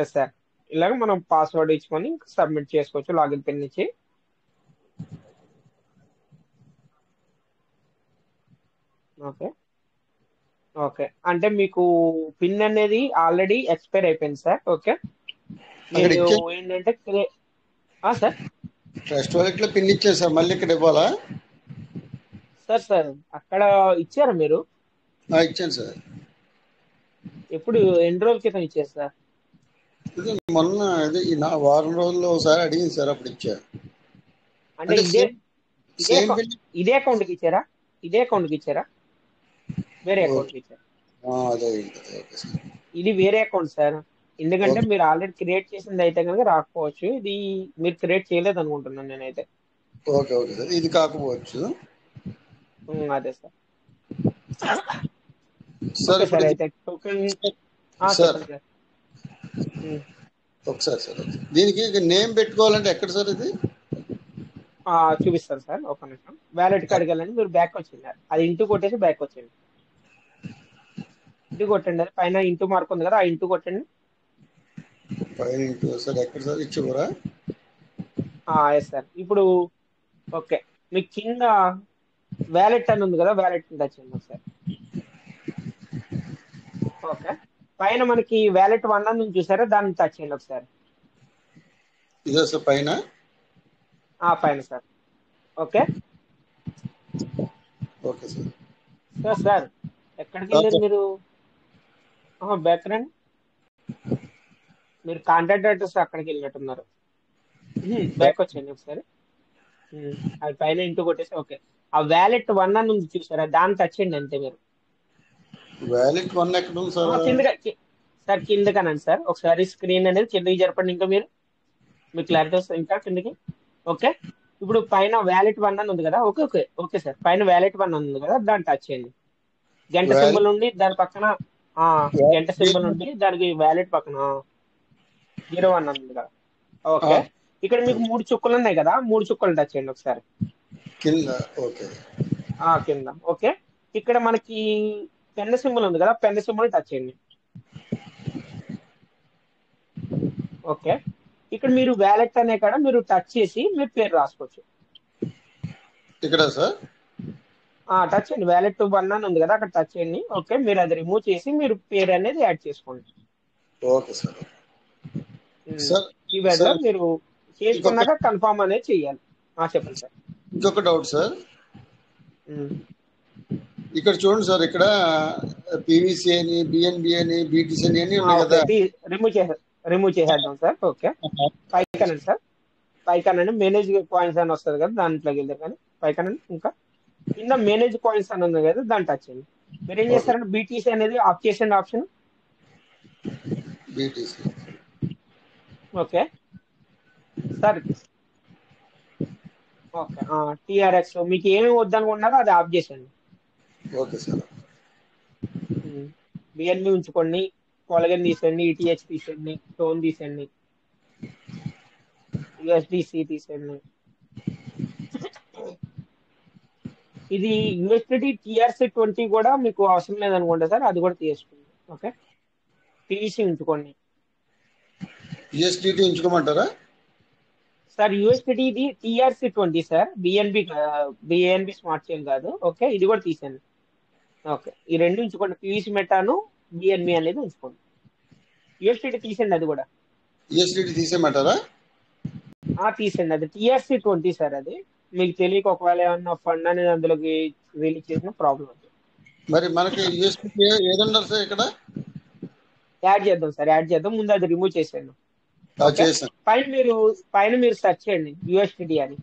Yes sir, ఇలాగ మనం పాస్వర్డ్ ఇచ్చుకొని సబ్మిట్ చేసుకోవచ్చు లాగిన్ పిన్ నుంచి. ఓకే, ఓకే, అంటే మీకు పిన్ అనేది ఆల్రెడీ ఎక్స్పైర్ అయిపోయింది సార్. ఓకే, అక్కడ మీరు ఇచ్చే ఏంటంటే సార్ ట్రస్ట్ వాలెట్ లో పిన్ ఇచ్చాను సార్, మళ్ళీ ఇక్కడ ఇవ్వాలా? సార్ సార్ అక్కడ ఇచ్చారా మీరు? ఇచ్చాను సార్. ఎప్పుడు, ఎన్ని రోజుల క్రితం ఇచ్చారు సార్? ఇది మొన్న ఈ వారం రోజుల్లో ఒకసారి అడిగింది సార్, అప్పుడు ఇచ్చా. అంటే సేమ్ బిల్. ఇదే అకౌంట్ కి ఇచ్చారా? ఇదే అకౌంట్ కి ఇచ్చారా? వేరే అకౌంట్ కి ఇచ్చారా? అదే. Okay sir. ఇది వేరే అకౌంట్ సార్, ఎందుకంటే మీరు ఆల్రెడీ క్రియేట్ చేసింది అయితే కనుక రాకపోవచ్చు. ఇది మీరు క్రియేట్ చేయలేదు అనుకుంటున్నాను నేనైతే. ఓకే, ఓకే సార్, ఇది కాకపోవచ్చు. అదే సార్. సార్ ఓకే సార్, ఇప్పుడు అయితే టోకెన్ సార్ చెప్పండి సార్. ఒకసారి సార్, దీనికి నేమ్ పెట్టుకోవాలంటే ఎక్కడ సార్ ఇది? చూపిస్తాను సార్, ఒక నిమిషం. వ్యాలెట్ కాడికి వెళ్ళండి, మీరు బ్యాక్ వచ్చింది, అది ఇంటూ కొట్టేసి బ్యాక్ వచ్చేయండి. ఇంటూ కొట్టండి, అది పైన ఇంటూ మార్క్ ఉంది కదా, ఆ ఇంటూ కొట్టండి. పైన ఇంటూ సార్, ఎక్కడ సార్ ఇచ్చేవరా? Yes sir. ఇప్పుడు ఓకే, మీకు కింద వ్యాలెట్ అని ఉంది కదా, వ్యాలెట్ టచ్ చేయండి ఒకసారి. ఓకే, పైన మనకి వ్యాలెట్ 1 అని చూసారా, దాన్ని టచ్ చేయండి ఒకసారి. ఇదే సార్ పైన? పైన sir. Okay, okay sir. Sir sir ఎక్కడికి ఆ, వెళ్ళారు మీరు? బ్యాక్ రండి. మీరు కాంటాక్ట్ అడ్రస్ అక్కడికి వెళ్ళినట్టున్నారు. బ్యాక్ వచ్చేయండి ఒకసారి. అది పైన ఇంటూ కొట్టేసి ఓకే. ఆ వ్యాలెట్ 1 అని ఉంది చూసారా, దాన్ని టచ్ చేయండి అంతే మీరు. వ్యాలిడ్ 1 ఎక్కడ ఉంది సార్? కిందగా సార్ కిందకనండి సార్, ఒకసారి స్క్రీన్ అనేది కిందకి జరపండి ఇంకా మీరు, మీకు క్లారిటీ వస్తుంది ఇంకా కిందకి. ఓకే. ఇప్పుడు పైన వ్యాలెట్ 1 అని ఉంది కదా, ఓకే ఓకే ఓకే సార్, పైన వ్యాలెట్ 1 ఉంది కదా, దాన్ని టచ్ చేయండి. గంట వ్యాలిడ్ సింబల్ ఉండి దాని పక్కన గంట సింబల్ ఉండి దానికి వ్యాలెట్ పక్కన 01 ఉంది కదా. ఓకే. ఇక్కడ మీకు 3 చుక్కలు ఉన్నాయి కదా, 3 చుక్కలు టచ్ చేయండి ఒకసారి. కింద. ఓకే. కింద ఓకే. ఇక్కడ మనకి పెన్ సింబల్ ఉంది కదా, పెన్ సింబల్ టచ్ చేయండి. ఓకే. ఇక్కడ మీరు వ్యాలెట్ అనే కాడ మీరు టచ్ చేసి మీరు పేరు రాసుకోవచ్చు. ఇక్కడ సార్ టచ్ చేయండి, వ్యాలెట్ 1 అని ఉంది కదా, అక్కడ టచ్ చేయండి. ఓకే, మీరు అది రిమూవ్ చేసి మీరు పేరు అనేది యాడ్ చేసుకోండి. Okay sir. సార్ ఈ విధంగా సార్ మీరు ఇంకొక చేసుకున్నాక కన్ఫర్మ్ అనేది చేయాలి. చెప్పండి సార్. ఇంకొక డౌట్ సార్. ఉమ్. ఇక్కడ చూడండి సార్, ఇక్కడ పీవీసీ అని, బిఎన్బి అని, బీటీసీ అని అన్ని ఉన్నాయి ఓకే, కదా. రిమూవ్ చేసేద్దాం సార్. ఓకే, పైకనండి సార్, పైకనండి మేనేజ్ పాయింట్స్ అని వస్తుంది కదా, దాంట్లోకి వెళ్తారు కానీ పైకనండి. ఇంకా కింద మేనేజ్ పాయింట్స్ అని ఉంది కదా, దాన్ని టచ్ చేయండి. మీరు ఏం ఓకే. చేస్తారంటే బీటీసీ అనేది ఆఫ్ చేసేయండి option. BTC. Okay sir. Okay. TRX మీకు ఏమి వద్దనుకున్నారో అది ఆఫ్ చేసేయండి. Okay sir. బిఎన్బి ఉంచుకోండి, కొలగన్ తీసేయండి, ఈటీహెచ్ తీసేయండి, టోన్ తీసేయండి, యుఎస్డిసి తీసేయండి. ఇది యూఎస్డిటి TRC20 కూడా మీకు అవసరం లేదనుకుంటా సార్, అది కూడా తీసుకోండి. ఓకే. పీవీసీ ఉంచుకోండి యూఎస్డిటి ఉంచుకోమంటారా? సార్. యూఎస్డిటి ఇది TRC20 sir, BNB smart chain కాదు. ఓకే, ఇది కూడా తీసేయండి. ఓకే, ఈ రెండు ఉంచుకోండి, పీవీసీ మెటాను బిఎన్బి అనేది ఉంచుకోండి. యూఎస్డిటి తీసేయండి అది కూడా. యూఎస్డిటి తీసేయమంటారా? తీసేయండి, అది TRC20 సార్. అది మీకు తెలియక ఒకవేళ ఏమన్నా ఫండ్ అనేది అందులోకి రిలీజ్ చేసిన ప్రాబ్లం అవుతుంది. మరి మనకి యూఎస్డిటి ఏదన్నారు సార్ ఇక్కడ? యాడ్ చేద్దాం సార్, యాడ్ చేద్దాం. ముందు అది రిమూవ్ చేసేయండి. ఓకే. చేసాను. పైన మీరు సెర్చ్ చేయండి యూఎస్డిటి అని.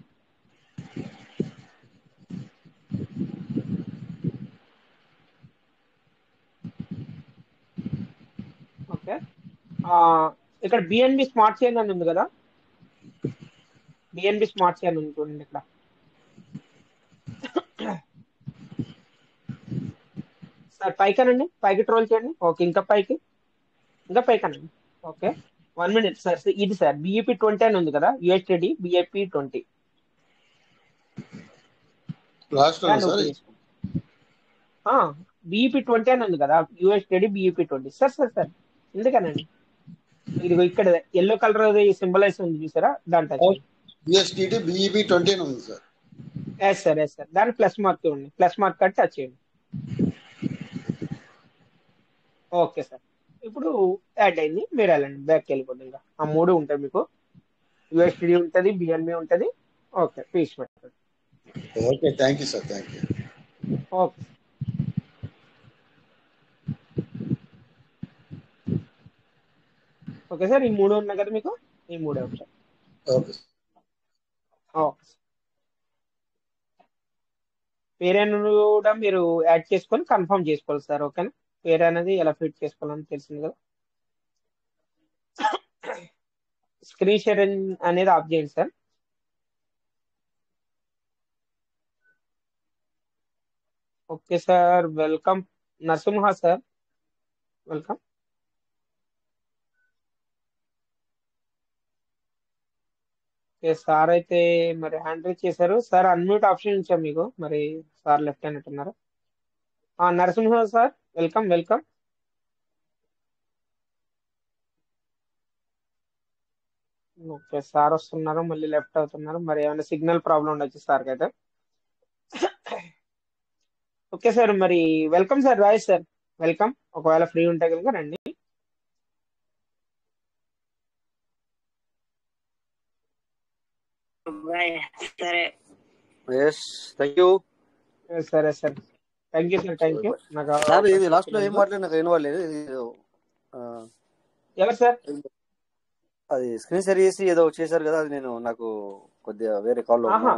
ఓకే. ఇక్కడ బిఎన్బి స్మార్ట్ చైన్ అని ఉంది కదా, బిఎన్బి స్మార్ట్ చైన్ ఉంది చూడండి ఇక్కడ. సార్ పైకనండి, పైకి ట్రోల్ చేయండి. ఓకే, ఇంకా పైకనండి. Okay, 1 minute sir. ఇది సార్ BEP20 అని ఉంది కదా, యూఎస్డిటి BEP20. లాస్ట్ దాన్ని సార్. ఓకే చేసుకోండి. BEP20 అని ఉంది కదా, యూఎస్డిటి BEP20. సార్ ఎందుకనండి, ఇది ఇక్కడ ఎల్లో కలర్ సింబలైజ్ ఉంది చూసారా, దాని టచ్ చేయండి. యూఎస్డిటి BEP20 అని ఉంది సార్. ఎస్ సార్, దాన్ని ప్లస్ మార్క్ ఇవ్వండి, ప్లస్ మార్క్ కట్టి టచ్ చేయండి. ఓకే సార్, ఇప్పుడు యాడ్ అయింది. మీరు వెళ్ళండి, బ్యాక్ వెళ్ళిపోండి. ఇంకా ఆ 3 ఉంటాయి మీకు, యూఎస్డిటి ఉంటుంది, బిఎన్బి ఉంటుంది. ఓకే, పీస్ పెట్టండి. Okay, thank you sir, thank you. Okay. Okay sir, ఈ 3 ఉన్నాయి కదా మీకు, ఈ 3 ఉంటాయి. ఓకే. ఓకే. పేరు అనేది కూడా మీరు యాడ్ చేసుకొని కన్ఫర్మ్ చేసుకోవాలి సార్. ఓకేనా, పేరు అనేది ఎలా ఫిట్ చేసుకోవాలని తెలిసింది కదా. స్క్రీన్ షేర్ అనేది ఆఫ్ చేయండి sir. Okay sir, welcome Narasimha sir, welcome. Okay sir, అయితే మరి హ్యాండ్ రైజ్ చేశారు సార్, అన్మ్యూట్ ఆప్షన్ ఇచ్చాం మీకు, మరి సార్ లెఫ్ట్ హ్యాండ్ అంటున్నారు. Narasimha sir, welcome. Okay, sir వస్తున్నారు, మళ్ళీ లెఫ్ట్ అవుతున్నారు, మరి ఏమైనా సిగ్నల్ ప్రాబ్లం ఉండొచ్చు సార్కి అయితే. ఓకే సార్, మరి welcome sir, Rai sir, welcome. ఒకవేళ ఫ్రీ ఉంటే కనుక రండి. సరే. Yes, thank you. సరే sir, thank you sir, so thank you. నాకు సార్ ఇది అవకాశం లాస్ట్ లో ఏం ఇచ్చినందుకు. మాట్లాడి నాకు వినవాలేదు. ఇది ఆ, ఎవరు సార్? అది స్క్రీన్ షేర్ చేసి ఏదో చేశారు కదా, అది నేను నాకు కొద్దిగా వేరే కాల్లో ఆహా,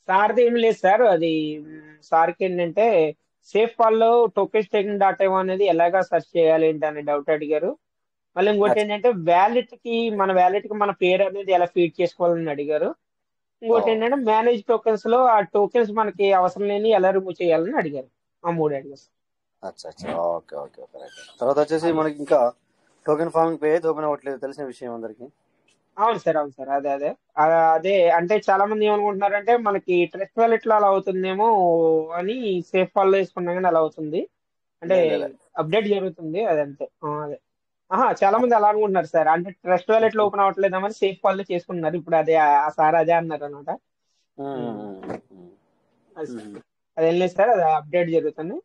సార్ది ఏం లేదు సార్. అది సార్కి ఏంటంటే సేఫ్ కాల్లో టోకెన్స్ టేకింగ్ డాట్ ఏమో అనేది ఎలాగా సెర్చ్ చేయాలి ఏంటి అనే డౌట్ అడిగారు. మళ్ళీ ఇంకోటి ఏంటంటే మన వ్యాలెట్ కి మన పేరు అనేది ఎలా ఫీడ్ చేసుకోవాలని అడిగారు. ఇంకోటి ఏంటంటే మేనేజ్ టోకెన్స్ లో ఆ టోకెన్స్ మనకి అవసరం లేని ఎలా రిమూవ్ చేయాలని అడిగారు. ఆ 3 అడిగారు సార్. అచ్చా ఓకే ఓకే ఓకే రైట్. తర్వాత వచ్చేసి మనకి ఇంకా టోకెన్ ఫార్మింగ్ పే ఓపెన్ అవ్వట్లేదు, తెలిసిన విషయం అందరికి. అవును సార్, అవును సార్. అదే అంటే చాలా మంది ఏమనుకుంటున్నారంటే మనకి ట్రస్ట్ వాలెట్ లో అలా అవుతుందేమో అని సేఫ్ కాల్ లో వేసుకున్నా కానీ అలా అవుతుంది. అంటే అప్డేట్ జరుగుతుంది అదంతే. అదే చాలా మంది అలా అనుకుంటున్నారు సార్. అంటే ట్రస్ట్ వాలెట్ లో ఓపెన్ అవ్వట్లేదామని సేఫ్ కాల్ లో చేసుకుంటున్నారు. ఇప్పుడు అదే ఆ సార్ అదే అన్నారు అనమాట. అదేం లేదు సార్, అది అప్డేట్ జరుగుతుంది.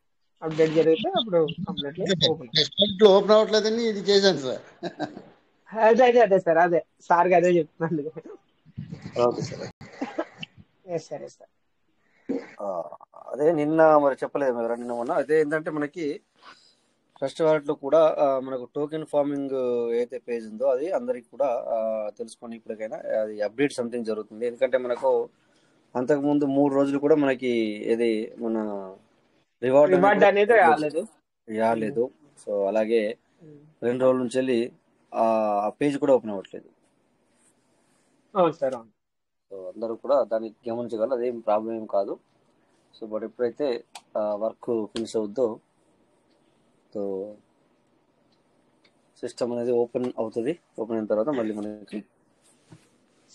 అప్డేట్ జరిగితే అప్పుడు కంప్లీట్లీ ఓపెన్. టెస్ట్ ఓపెన్ అవ్వట్లేదని ఇది చేశాను సార్. అదే సార్, అదే సార్కి అదే చెప్తున్నాను. Okay sir. సరే సార్. అదే నిన్న మరి చెప్పలేదు మీరు, నిన్న మొన్న అదే ఏంటంటే మనకి ట్రస్ట్ వాలెట్ లో కూడా మనకు టోకెన్ ఫార్మింగ్ ఏదైతే పేజ్ ఉందో అది అందరికి కూడా తెలుసుకొని ఇప్పటికైనా అది అప్డేట్ సంథింగ్ జరుగుతుంది. ఎందుకంటే మనకు అంతకుముందు 3 రోజులు కూడా మనకి ఏది మన రివార్డ్ అనేది రాలేదు. సో అలాగే 2 రోజుల నుంచి వెళ్ళి ఆ పేజ్ కూడా ఓపెన్ అవ్వట్లేదు. అవును సార్, అవును. సో అందరూ కూడా దాన్ని గమనించగలరు, అదేం ప్రాబ్లం ఏం కాదు. సో బట్ ఎప్పుడైతే వర్క్ ఫినిష్ అవుద్దో సో సిస్టమ్ అనేది ఓపెన్ అవుతుంది. ఓపెన్ అయిన తర్వాత మళ్ళీ మనకి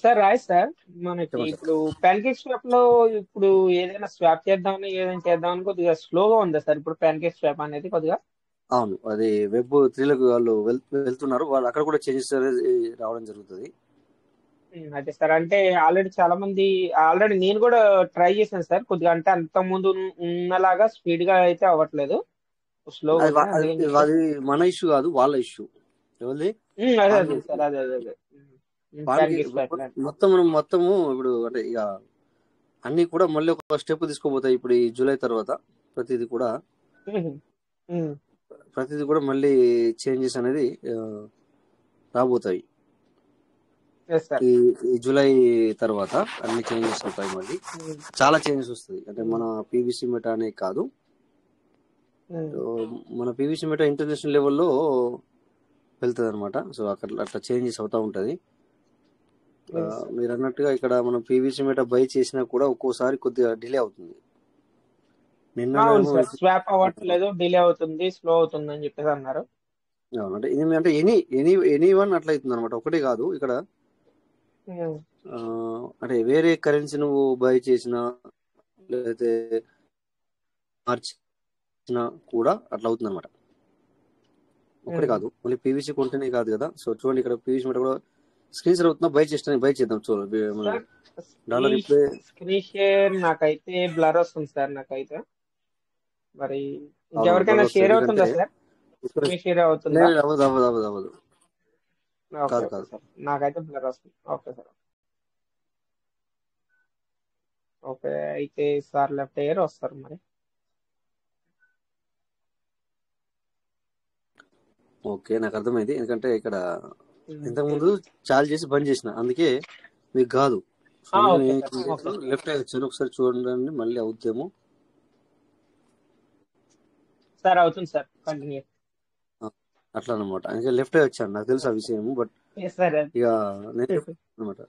సార్ సార్ మనకి ఇప్పుడు ప్యాన్కేక్ స్వాప్ లో ఇప్పుడు ఏదైనా స్వాప్ చేద్దామని చేద్దామని కొద్దిగా స్లోగా ఉందా సార్ ఇప్పుడు ప్యాన్కేక్ స్వాప్ అనేది కొద్దిగా? అవును, అది వెబ్ 3 వాళ్ళు వెళ్తున్నారు, వాళ్ళు అక్కడ కూడా చేంజెస్ రావడం జరుగుతుంది. అదే సార్, అంటే ఆల్రెడీ నేను కూడా ట్రై చేశాను సార్ కొద్దిగా. అంటే అంత ముందు ఉన్నలాగా స్పీడ్ గా అయితే అవ్వట్లేదు, స్లోగా ఉంది. అది మన ఇష్యూ కాదు, వాళ్ళ ఇష్యూ. ఎవరిది? అదే సార్, అదే మొత్తము ఇప్పుడు అంటే ఇక అన్ని కూడా మళ్ళీ ఒక స్టెప్ తీసుకోబోతాయి. ఇప్పుడు ఈ జూలై తర్వాత ప్రతిదీ కూడా మళ్ళీ చేంజెస్ అనేది రాబోతాయి. ఈ జూలై తర్వాత అన్ని చేంజెస్ అవుతాయి. మళ్ళీ చాలా చేంజెస్ వస్తాయి. అంటే మన పీవీసీ మెటా అనే కాదు, మన పీవీసీ మెటా ఇంటర్నేషనల్ లెవెల్లో వెళ్తుంది అనమాట. సో అట్లా చేంజెస్ అవుతా ఉంటది. మీరు అన్నట్టుగా ఇక్కడ మనం పీవీసీ మెటా బై చేసినా కూడా ఒక్కోసారి కొద్దిగా డిలే అవుతుంది. నిన్న స్వాప్ అవ్వట్లేదు, డిలే అవుతుంది, స్లో అవుతుంది అని చెప్పేసి అన్నారు. అంటే ఎనీ వన్ అట్లా అవుతుంది అనమాట, ఒకటే కాదు. ఇక్కడ అంటే వేరే కరెన్సీ నువ్వు బై చేసినా లేకపోతే మార్చినా కూడా అట్లా అవుతుంది అనమాట, ఒకటే కాదు. మళ్ళీ పీవీసీ కొంటేనే కాదు కదా. సో చూడండి, ఇక్కడ పీవీసీ మెటా కూడా స్క్రీన్ షేర్ అవుతున్నా, బై చేద్దాం. చూడండి డాలర్ ఇప్పుడే స్క్రీన్ షేర్ నాకైతే బ్లర్ వస్తుంది సార్. నాకైతే మరి ఇంకెవరికైనా షేర్ అవుతుందా సార్? స్క్రీన్ షేర్ అవుతుందా? అవ్వదు. కాదు, నాకైతే బ్లర్ వస్తుంది. Okay sir, okay. అయితే సార్ లెఫ్ట్ అయ్యారు, వస్తారు మరి. ఓకే, నాకు అర్థమైంది. ఎందుకంటే ఇక్కడ ఇంతకుముందు చాలు చేసి బంద్ చేసిన, అందుకే మీకు కాదు. లెఫ్ట్ అయ్యి వచ్చాను, ఒకసారి చూడండి మళ్ళీ అవుతామో. సార్ అవుతుంది సార్, కంటిన్యూ. అట్లా అనమాట, ఇంకా లెఫ్ట్ అయ్యి వచ్చాను, నాకు తెలుసు ఆ విషయం. బట్ ఇక నేను అనమాట.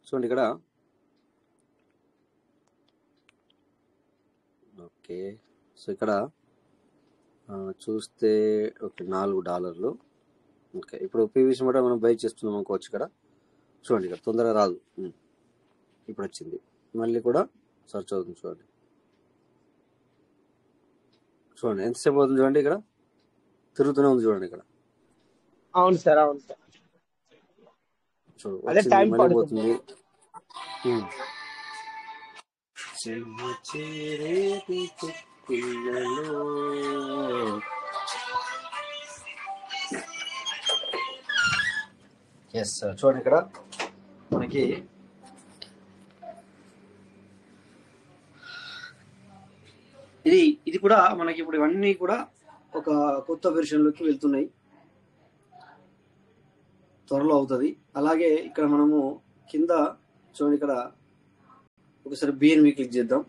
చూడండి ఇక్కడ. ఓకే, సో ఇక్కడ చూస్తే ఓకే $4. ఓకే, ఇప్పుడు పీవీసీ మెటా మనం బై చేస్తున్నాం అనుకోవచ్చు. ఇక్కడ చూడండి, ఇక్కడ తొందరగా రాదు, ఇప్పుడు వచ్చింది. మళ్ళీ కూడా సర్చ్ అవుతుంది. చూడండి ఎంతసేపు అవుతుంది, చూడండి ఇక్కడ తిరుగుతూనే ఉంది. చూడండి ఇక్కడ. అవును సార్, వచ్చింది, మళ్ళీ పోతుంది. ఎస్ సార్, చూడండి ఇక్కడ మనకి కూడా మనకి ఇప్పుడు ఇవన్నీ కూడా ఒక కొత్త వెర్షన్లోకి వెళ్తున్నాయి, త్వరలో అవుతుంది. అలాగే ఇక్కడ మనము కింద చూడండి, ఇక్కడ ఒకసారి బిఎన్బి క్లిక్ చేద్దాం.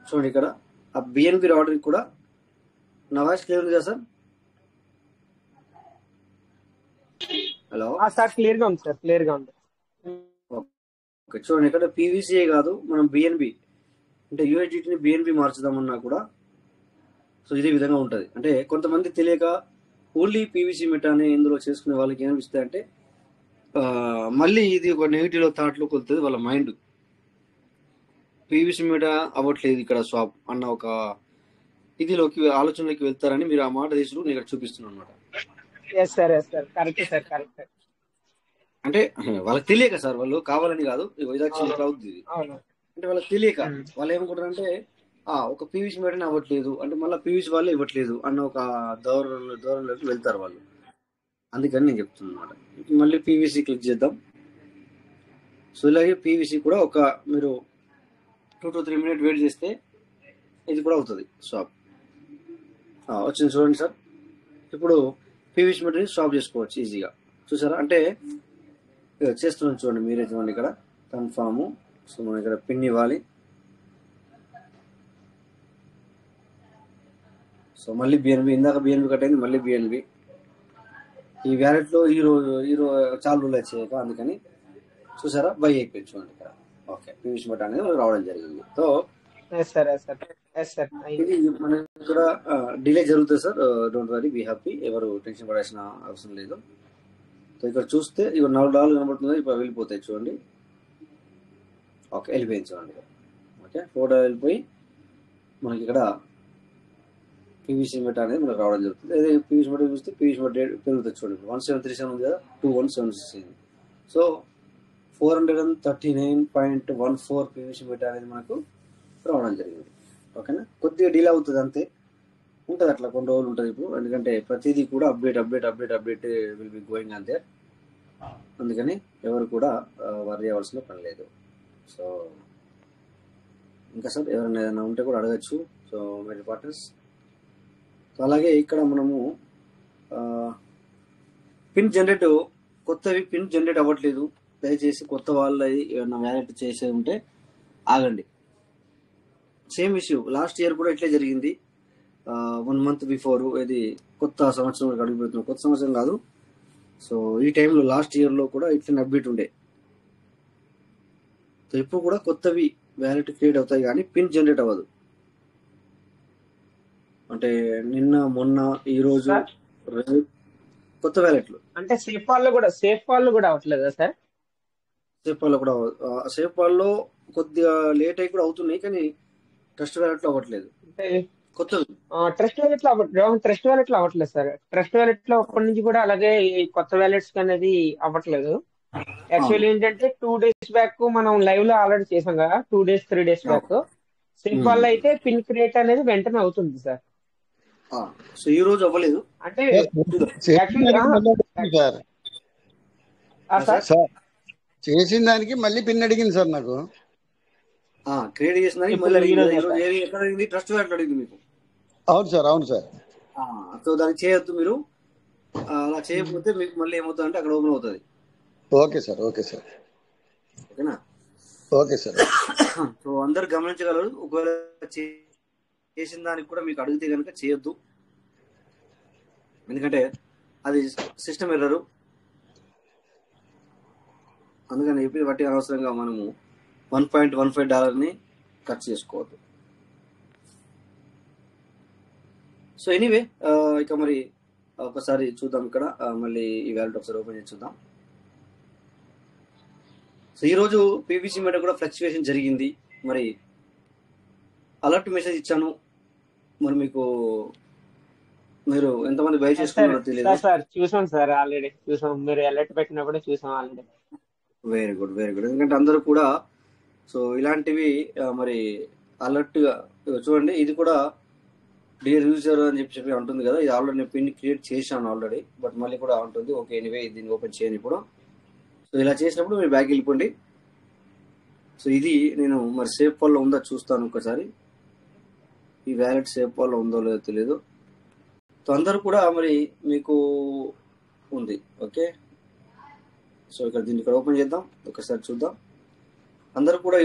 చూడండి ఇక్కడ ఆ బిఎన్బి రావడానికి కూడా నా వాయిస్ క్లియర్ ఉంది కదా సార్? హలో సార్ క్లియర్ గా ఉంది సార్, క్లియర్ గా ఉంది. ఓకే, చూడండి ఇక్కడ పీవీసీఏ కాదు, మనం బిఎన్బి అంటే యూఎస్డిటిని బిఎన్బి మార్చుదామన్నా కూడా సో ఇదే విధంగా ఉంటుంది. అంటే కొంతమంది తెలియక ఓన్లీ పీవీసీ మెటాని ఇందులో చేసుకునే వాళ్ళకి ఏమనిపిస్తుంది అంటే మళ్ళీ ఇది ఒక నెగిటివ్ థాట్లో కొలుతుంది వాళ్ళ మైండ్. పీవీసీ మెటా అవ్వట్లేదు ఇక్కడ స్వాప్ అన్న ఒక ఇదిలోకి ఆలోచనలోకి వెళ్తారని మీరు ఆ మాట తీసుడు నేను ఇక్కడ చూపిస్తున్నాను అనమాట. అంటే వాళ్ళకి తెలియక సార్, వాళ్ళు కావాలని కాదు, ఇదాక్షన్ ఇట్లా అవుతుంది అంటే వాళ్ళకి తెలియక వాళ్ళు ఏమనుకుంటారంటే ఒక పీవీసీ మెటనే అవ్వట్లేదు అంటే మళ్ళీ పీవీసీ వాళ్ళే ఇవ్వట్లేదు అన్న ఒక దూరంలోకి వెళ్తారు వాళ్ళు. అందుకని నేను చెప్తున్నాను అనమాట. మళ్ళీ పీవీసీ క్లిక్ చేద్దాం. సో ఇలాగే పీవీసీ కూడా ఒక మీరు 2 to 3 minutes వెయిట్ చేస్తే ఇది కూడా అవుతుంది స్వాప్. వచ్చింది చూడండి సార్. ఇప్పుడు పీవీసీ మెటీరియల్ స్వాప్ చేసుకోవచ్చు ఈజీగా. చూసారా? అంటే చేస్తున్నాను చూడండి, మీరే చూడండి ఇక్కడ కన్ఫామ్. సో మనం ఇక్కడ పిన్ ఇవ్వాలి. సో మళ్ళీ బిఎన్బి, ఇందాక బిఎన్బి కట్ అయింది, మళ్ళీ బిఎన్బి. ఈ వ్యాలెట్లో ఈరోజు చాలా రోజులు వచ్చాక అందుకని చూసారా బై అయిపోయింది చూడండి ఇక్కడ. ఓకే, పీవీసీ మెటా అనేది రావడం జరిగింది. సో ఇది మనకి ఇక్కడ డిలే జరుగుతుంది sir, don't worry, be happy, ఎవరు టెన్షన్ పడాల్సిన అవసరం లేదు. సో ఇక్కడ చూస్తే ఇవి $4 కనబడుతుంది, ఇప్పుడు వెళ్ళిపోతాయి చూడండి. ఓకే, వెళ్ళిపోయింది చూడండి. ఓకే, $4 వెళ్ళిపోయి మనకి ఇక్కడ పీవీసీ మెటా అనేది మనకు రావడం జరుగుతుంది. అదే పీవీసీ మెటా చూస్తే పీవీసీ మెటా పెరుగుతుంది చూడండి. 1737 ఉంది కదా, 2176 అయింది. సో 439.14 పీవీసీ మెటా అనేది మనకు రావడం జరిగింది. ఓకేనా, కొద్దిగా డిలే అవుతుంది అంతే, ఉంటుంది అట్లా కొన్ని రోజులు ఉంటుంది ఇప్పుడు, ఎందుకంటే ప్రతిదీ కూడా అప్డేట్ విల్ బి గోయింగ్ అంతే. అందుకని ఎవరు కూడా వర్రీ అవ్వాల్సిన పని లేదు. సో ఇంకా సార్ ఎవరైనా ఏదైనా ఉంటే కూడా అడగచ్చు. సో మై పార్ట్నర్స్, సో అలాగే ఇక్కడ మనము పిన్ జనరేట్, కొత్తవి పిన్ జనరేట్ అవ్వట్లేదు. దయచేసి కొత్త వాళ్ళది ఏమైనా వ్యాలెట్ చేసే ఉంటే ఆగండి. సేమ్ ఇష్యూ లాస్ట్ ఇయర్ కూడా ఇట్లే జరిగింది. 1 month బిఫోర్, ఇది కొత్త సంవత్సరం అడుగు పెడుతున్నాం, కొత్త సంవత్సరం కాదు. సో ఈ టైంలో లాస్ట్ ఇయర్లో కూడా ఇట్లా అప్డేట్ ఉండే. సో ఇప్పుడు కూడా కొత్తవి వ్యాలెట్ క్రియేట్ అవుతాయి కానీ పిన్ జనరేట్ అవ్వదు. అంటే నిన్న మొన్న ఈ రోజు కొత్త వ్యాలెట్లు అంటే సేఫ్ వాళ్ళు కూడా అవ్వట్లేదా సార్? సేఫ్ వాళ్ళలో కొద్దిగా లేట్ అయి కూడా అవుతున్నాయి, కానీ ట్రస్ట్ వ్యాలెట్ లో అవ్వట్లేదు. కొత్తది ట్రస్ట్ వ్యాలెట్ లో అవ్వట్లేదు సార్. ట్రస్ట్ వ్యాలెట్ లో అప్పటి నుంచి కూడా అలాగే కొత్త వ్యాలెట్స్ అనేది అవ్వట్లేదు. యాక్చువల్లీ ఏంటంటే 2 days బ్యాక్ మనం లైవ్ లో ఆల్రెడీ చేసాం కదా, 2 days 3 days బ్యాక్. సేఫ్ వాళ్ళు అయితే పిన్ క్రియేట్ అనేది వెంటనే అవుతుంది సార్. సో ఈ రోజు అవ్వలేదు అంటే చేసిన దానికి మళ్ళీ పిన్ అడిగింది సార్ నాకు. క్రియేట్ చేసిన దానికి మళ్ళీ ఎక్కడ అడిగింది? ట్రస్ట్ వ్యాలెట్ అడిగింది మీకు. అవును సార్. సో దానికి చేయొద్దు మీరు. అలా చేయకపోతే మీకు మళ్ళీ ఏమవుతుంది అంటే అక్కడ ఓపెన్ అవుతుంది. Okay sir. ఓకేనా? Okay sir. సో అందరు గమనించగలరు. ఒకవేళ చేసిన దానికి కూడా మీకు అడిగితే కనుక చేయొద్దు, ఎందుకంటే అది సిస్టమ్ ఎర్రరు. అందుకని చెప్పి బట్టి అనవసరంగా మనము $1.15 ఖర్చు చేసుకోవద్దు. సో ఎనీవే, ఇక మరి ఒకసారి చూద్దాం ఇక్కడ. మళ్ళీ ఈ వ్యాలెట్ ఒకసారి ఓపెన్ చేసి చూద్దాం. సో ఈరోజు పీవీసీ మీద కూడా ఫ్లక్చువేషన్ జరిగింది. మరి అలర్ట్ మెసేజ్ ఇచ్చాను, మరి మీరు ఎంతమంది బై చేసుకున్నారో తెలియదు సార్. చూసాం సార్, ఆల్రెడీ చూసాం. మీరు అలర్ట్ పెట్టినప్పుడు చూసాం ఆల్రెడీ. Very good. ఎందుకంటే అందరూ కూడా సో ఇలాంటివి మరి అలర్ట్ గా చూడండి. ఇది కూడా డియర్ యూజర్ అని చెప్పి ఉంటుంది కదా, ఇది ఆల్రెడీ నేను పిన్ క్రియేట్ చేశాను ఆల్రెడీ, బట్ మళ్ళీ కూడా ఉంటుంది. ఓకే, ఎనీవే దీన్ని ఓపెన్ చేయను ఇప్పుడు. సో ఇలా చేసినప్పుడు మీరు బ్యాక్ వెళ్ళిపోండి. సో ఇది నేను మరి సేఫ్ వాళ్ళు ఉందా చూస్తాను ఒకసారి. ఈ వ్యాలెట్ సేఫ్ వల్ల ఉందో లేదో తెలియదు. సో అందరూ కూడా మరి మీకు ఉంది. ఓకే, సో దీన్ని ఇక్కడ ఓపెన్ చేద్దాం, ఒకసారి చూద్దాం. అందరూ కూడా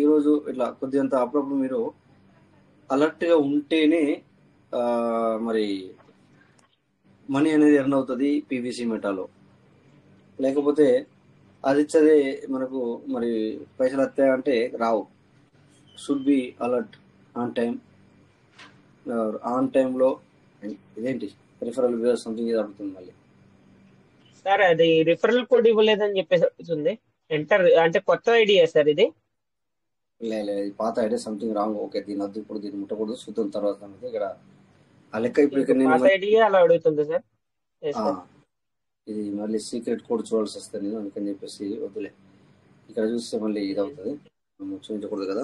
ఈరోజు ఇట్లా కొద్దిగంత అప్పుడప్పుడు మీరు అలర్ట్గా ఉంటేనే మరి మనీ అనేది ఎర్న్ అవుతుంది పీవీసీ మెటాలో. లేకపోతే అది ఇచ్చదే మనకు మరి పైసలు వస్తాయంటే రావు. షుడ్ బి అలర్ట్ ఆన్ టైంలో. ఇదేంటి రిఫరల్ సంథింగ్ ఇది అడుగుతుంది మళ్ళీ. సార్ అది రిఫరల్ కోడ్ ఇవ్వలేదని చెప్పేసి అవుతుంది. ఎంటర్ అంటే కొత్త ఐడియా సార్ ఇది. లేదు, పాత ఐడియా సంథింగ్ రాంగ్. ఓకే, దీని వద్దు, ఇప్పుడు దీన్ని ముట్టకూడదు, చూద్దాం తర్వాత. ఇక్కడ ఆ లెక్క ఇప్పుడు ఇక్కడ పాత ఐడియా అలా అడుగుతుంది సార్. ఇది మళ్ళీ సీక్రెట్ కోడ్ చూడాల్సి వస్తుంది నేను, అందుకని చెప్పేసి వద్దులే. ఇక్కడ చూస్తే మళ్ళీ ఇది అవుతుంది, చూపించకూడదు కదా.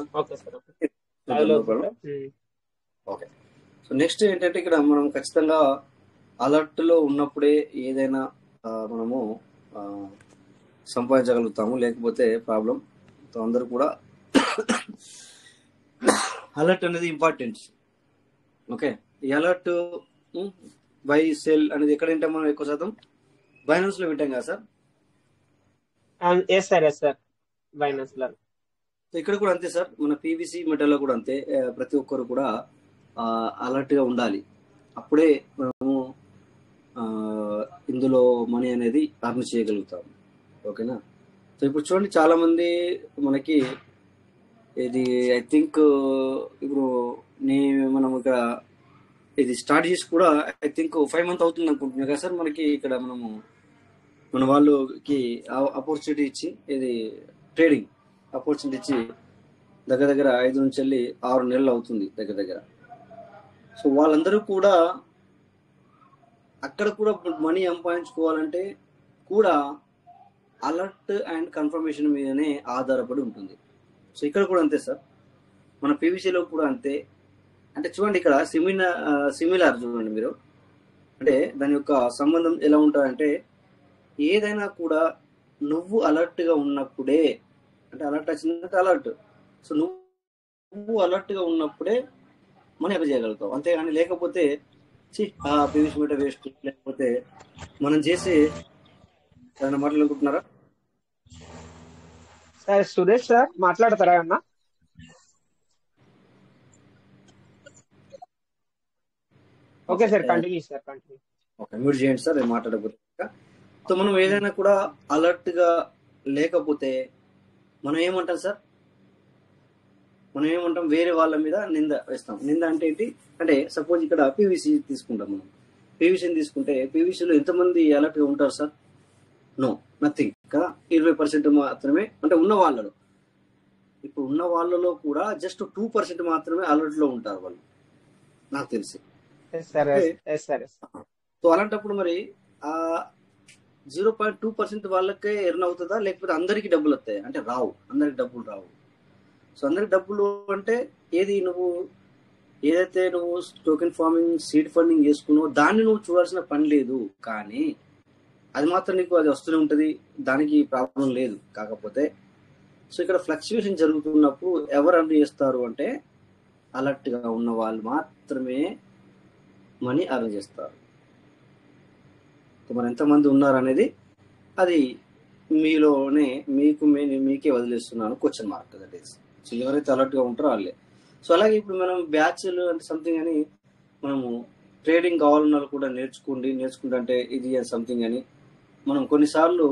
ఓకే, సో నెక్స్ట్ ఏంటంటే ఇక్కడ మనం ఖచ్చితంగా అలర్ట్ లో ఉన్నప్పుడే ఏదైనా మనము సంపాదించగలుగుతాము, లేకపోతే ప్రాబ్లం. సో అందరూ కూడా అలర్ట్ అనేది ఇంపార్టెంట్. ఓకే, ఈ అలర్ట్ బై సెల్ అనేది ఎక్కడ వింటాం మనం? ఎక్కువ శాతం బైనాన్స్ లో వింటాం కదా సార్. సార్ బైనాన్స్ లో. ఇక్కడ కూడా అంతే సార్, మన పీవీసీ మెటల్లో కూడా అంతే. ప్రతి ఒక్కరు కూడా అలర్ట్ గా ఉండాలి, అప్పుడే మనము ఇందులో మనీ అనేది అర్న్ చేయగలుగుతాం. ఓకేనా? సో ఇప్పుడు చూడండి, చాలా మంది మనకి ఇది ఐ థింక్ ఇప్పుడు మనం ఇక్కడ ఇది స్టార్ట్ చేసి కూడా ఐ థింక్ 5 months అవుతుంది అనుకుంటున్నాను కదా సార్. మనకి ఇక్కడ మన వాళ్ళకి ఆపర్చునిటీ ఇచ్చి, ఇది ట్రేడింగ్ ఆపర్చునిటీ ఇచ్చి దగ్గర 5 నుంచి వెళ్ళి 6 నెలలు అవుతుంది దగ్గర. సో వాళ్ళందరూ కూడా అక్కడ కూడా మనీ సంపాదించుకోవాలంటే కూడా అలర్ట్ అండ్ కన్ఫర్మేషన్ మీదనే ఆధారపడి ఉంటుంది. సో ఇక్కడ కూడా అంతే సార్, మన పీవీసీలో కూడా అంతే. అంటే చూడండి, ఇక్కడ సిమిలర్ చూడండి మీరు, అంటే దాని యొక్క సంబంధం ఎలా ఉంటుందంటే, ఏదైనా కూడా నువ్వు అలర్ట్గా ఉన్నప్పుడే, అంటే అలర్ట్ వచ్చిందంటే అలర్ట్, సో నువ్వు అలర్ట్గా ఉన్నప్పుడే మనం ఎక్కడ చేయగలుగుతావు. అంతేగాని లేకపోతే పీవీసీ మీటర్ వేస్ట్, లేకపోతే మనం చేసే ఏదైనా మాట్లాడుకుంటున్నారా సార్? సురేష్ సార్ మాట్లాడతారా అన్న? Okay sir, continue sir, continue. Okay, mute చేయండి సార్, నేను మాట్లాడకపోతే. సో మనం ఏదైనా కూడా అలర్ట్ గా లేకపోతే మనం ఏమంటాం సార్? మనం ఏమంటాం? వేరే వాళ్ళ మీద నింద వేస్తాం. నింద అంటే ఏంటి అంటే, సపోజ్ ఇక్కడ పీవీసీ తీసుకుంటాం. మనం పీవీసీని తీసుకుంటే పీవీసీలో ఎంతమంది అలర్ట్ గా ఉంటారు సార్? నో, నథింగ్ కదా. 20% మాత్రమే, అంటే ఉన్న వాళ్ళలో. ఇప్పుడు ఉన్న వాళ్ళలో కూడా జస్ట్ 2% మాత్రమే అలర్ట్ లో ఉంటారు వాళ్ళు, నాకు తెలిసి. సో అలాంటప్పుడు మరి 0.2% వాళ్ళకే ఎర్న్ అవుతుందా, లేకపోతే అందరికి డబ్బులు వస్తాయి అంటే? రావు, అందరికి డబ్బులు రావు. సో అందరికి డబ్బులు అంటే ఏదైతే నువ్వు టోకెన్ ఫార్మింగ్, సీడ్ ఫండింగ్ చేసుకున్నావు, దాన్ని నువ్వు చూడాల్సిన పని లేదు. కానీ అది మాత్రం నీకు అది వస్తూనే ఉంటుంది, దానికి ప్రాబ్లం లేదు. కాకపోతే సో ఇక్కడ ఫ్లక్చుయేషన్ జరుగుతున్నప్పుడు ఎవరు అర్న్ చేస్తారు అంటే, అలర్ట్ గా ఉన్న వాళ్ళు మాత్రమే మనీ అర్న్ చేస్తారు. మరి ఎంతమంది ఉన్నారు అనేది అది మీలోనే మీకే వదిలేస్తున్నాను, question mark. That is, so ఎవరైతే అలర్ట్ గా ఉంటారో వాళ్ళే. సో అలాగే ఇప్పుడు మనం బ్యాచ్లు అంటే సంథింగ్ అని, మనము ట్రేడింగ్ కావాలన్న కూడా నేర్చుకుంటే అంటే ఇది సంథింగ్ అని మనం కొన్నిసార్లు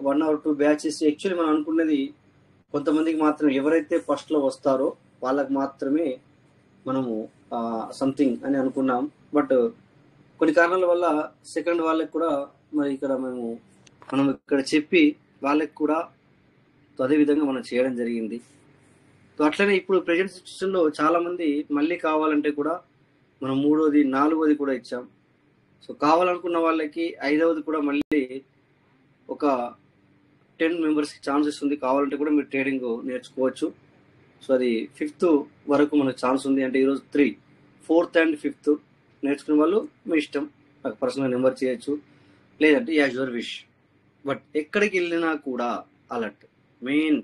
1 or 2 బ్యాచెస్ యాక్చువల్లీ మనం అనుకున్నది కొంతమందికి మాత్రం, ఎవరైతే ఫస్ట్ లో వస్తారో వాళ్ళకి మాత్రమే మనము సంథింగ్ అని అనుకున్నాం. బట్ కొన్ని కారణాల వల్ల సెకండ్ వాళ్ళకి కూడా మరి ఇక్కడ మనం ఇక్కడ చెప్పి వాళ్ళకి కూడా అదే విధంగా మనం చేయడం జరిగింది. సో అట్లనే ఇప్పుడు ప్రెజెంట్ సిచ్యువేషన్ లో చాలా మంది మళ్ళీ కావాలంటే కూడా మనం 3వది 4వది కూడా ఇచ్చాం. సో కావాలనుకున్న వాళ్ళకి 5వది కూడా మళ్ళీ ఒక 10 members ఛాన్స్ ఇస్తుంది. కావాలంటే కూడా మీరు ట్రేడింగ్ నేర్చుకోవచ్చు. సో అది 5th వరకు మనకు ఛాన్స్ ఉంది. అంటే ఈరోజు 3, 4th and 5th నేర్చుకునే వాళ్ళు మీ ఇష్టం, నాకు పర్సనల్ నెంబర్ చేయొచ్చు, లేదంటే యాజ్ యువర్ విష్. బట్ ఎక్కడికి వెళ్ళినా కూడా అలర్ట్ మెయిన్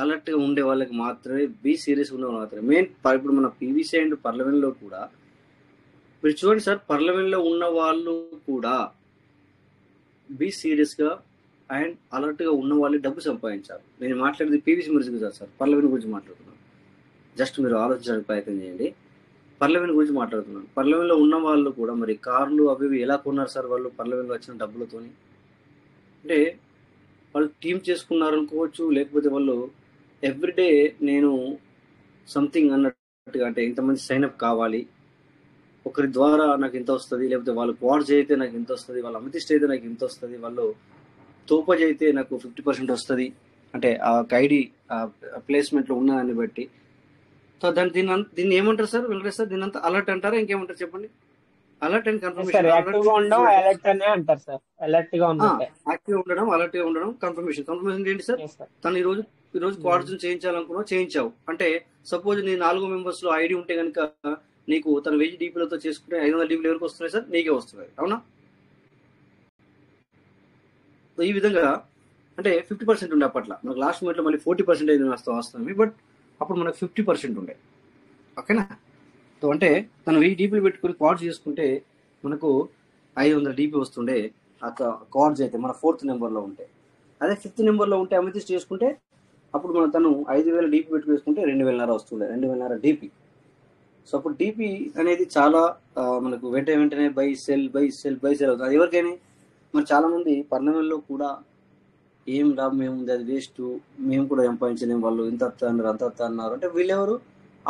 అలర్ట్ గా ఉండే వాళ్ళకి మాత్రమే, బీ సీరియస్ ఉండే వాళ్ళు మాత్రమే మెయిన్. ఇప్పుడు మన పీవీసీ అండ్ పార్లమెంట్ లో కూడా మీరు చూడండి సార్, పార్లమెంట్ లో ఉన్న వాళ్ళు కూడా బీ సీరియస్ గా అండ్ అలర్ట్ గా ఉన్న వాళ్ళు డబ్బు సంపాదించారు. నేను మాట్లాడేది పీవీసీ గురించి కాదు సార్, పార్లమెంట్ గురించి మాట్లాడుతున్నాను. జస్ట్ మీరు ఆలోచించడానికి ప్రయత్నం చేయండి. పార్లమెంట్ గురించి మాట్లాడుతున్నాను. పార్లమెంట్ లో ఉన్న వాళ్ళు కూడా మరి కార్లు అవి ఇవి ఎలా కొన్నారు సార్ వాళ్ళు పార్లమెంట్ లో వచ్చిన డబ్బులతోని? అంటే వాళ్ళు టీమ్ చేసుకున్నారు అనుకోవచ్చు, లేకపోతే వాళ్ళు ఎవ్రీడే నేను సంథింగ్ అన్నట్టుగా, అంటే ఇంతమంది సైన్అప్ కావాలి, ఒకరి ద్వారా నాకు ఇంత వస్తుంది, లేకపోతే వాళ్ళు క్వాడ్స్ అయితే నాకు ఇంత వస్తుంది, వాళ్ళ అమితిస్ట్ అయితే నాకు ఇంత వస్తుంది, వాళ్ళు తోపజ్ అయితే నాకు 50% వస్తుంది, అంటే ఆ ఐడి ప్లేస్మెంట్లో ఉన్నదాన్ని బట్టి. సో దీన్ని ఏమంటారు సార్ వెంకటేష్ సార్? దీని అంతా అలర్ట్ అంటారా ఇంకేమంటారు చెప్పండి? Alert and sir confirmation. Active గా ఉండడం అలర్ట్ అనే అంటారు సార్. అలర్ట్ గా ఉన్నట్టే. యాక్టివ్ ఉండడం, అలర్ట్ గా ఉండడం, కన్ఫర్మేషన్. కన్ఫర్మేషన్ ఏంటి సార్? Yes, sir. తను ఈ రోజు క్వాడ్స్ చేయించాలనుకున్నావు, చేయించావు. అంటే సపోజ్ నీ 4 మెంబర్స్ లో ఐడి ఉంటే కనుక నీకు తను 1000 డీపీలతో చేసుకుంటే 500 డీపీలు ఎవరికి వస్తున్నాయి సార్? నీకే వస్తున్నాయి, అవునా? సో ఈ విధంగా అంటే 50% ఉండే అప్పట్లో. మనకు లాస్ట్ మూమెంట్లో మళ్ళీ 40% అయింది వస్తుంది, బట్ అప్పుడు మనకు 50% ఉండే. ఓకేనా? సో అంటే తను 1000 డీపీలు పెట్టుకుని క్వాడ్స్ చేసుకుంటే మనకు 500 డీపీ వస్తుండే. క్వాడ్స్ అయితే మన 4th నెంబర్లో ఉంటే. అదే 5th నెంబర్లో ఉంటే అమితిస్ట్ చేసుకుంటే అప్పుడు మన తను 5000 డీపీ పెట్టుకు వేసుకుంటే 2000 వస్తుండే, 2000 డీపీ. సో అప్పుడు డీపీ అనేది చాలా మనకు వెంటనే బై సెల్ అవుతుంది. అది ఎవరికైనా మరి చాలా మంది పార్లమెంట్లో కూడా ఏం లాభం ఏముంది, అది వేస్ట్, మేము కూడా సంపాదించలేము, వాళ్ళు ఇంత అన్నారు అంత అన్నారు అంటే వీళ్ళెవరు?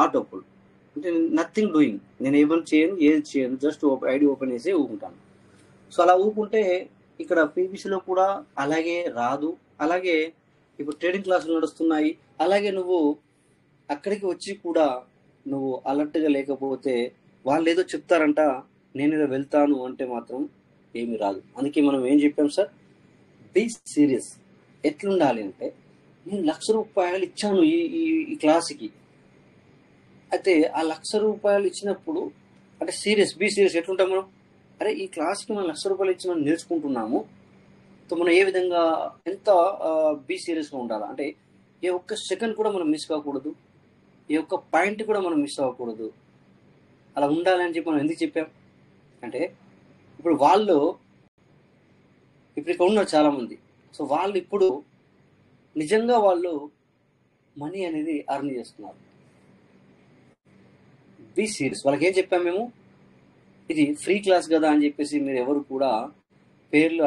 ఆటోపుల్. అంటే నథింగ్ డూయింగ్, నేను ఏమని చేయను, ఏది చేయను, జస్ట్ ఐడి ఓపెన్ చేసి ఊపుకుంటాను. సో అలా ఊపుకుంటే ఇక్కడ పీబీసీలో కూడా అలాగే రాదు. అలాగే ఇప్పుడు ట్రేడింగ్ క్లాసులు నడుస్తున్నాయి, అలాగే నువ్వు అక్కడికి వచ్చి కూడా నువ్వు అలర్ట్గా లేకపోతే వాళ్ళు ఏదో చెప్తారంట, నేను ఏదో వెళ్తాను అంటే మాత్రం ఏమీ రాదు. అందుకే మనం ఏం చెప్పాం సార్? Be serious. ఎట్లుండాలి అంటే, నేను ₹1,00,000 ఇచ్చాను ఈ క్లాస్కి, అయితే ఆ ₹1,00,000 ఇచ్చినప్పుడు అంటే సీరియస్, బీ సీరియస్. ఎట్లుంటాం మనం? అరే ఈ క్లాస్కి మనం ₹1,00,000 ఇచ్చి మనం నేర్చుకుంటున్నాము, సో మనం ఏ విధంగా ఎంత బీ సీరియస్గా ఉండాలి అంటే ఏ ఒక్క సెకండ్ కూడా మనం మిస్ కాకూడదు, ఏ ఒక్క పాయింట్ కూడా మనం మిస్ అవ్వకూడదు. అలా ఉండాలి అని చెప్పి మనం ఎందుకు చెప్పాం అంటే, ఇప్పుడు వాళ్ళు ఇక్కడ ఉన్నారు చాలామంది. సో వాళ్ళు ఇప్పుడు నిజంగా వాళ్ళు మనీ అనేది అర్న్ చేస్తున్నారు. Be serious. వాళ్ళకి ఏం చెప్పాం మేము? ఇది ఫ్రీ క్లాస్ కదా అని చెప్పేసి మీరు ఎవరు కూడా పేర్లు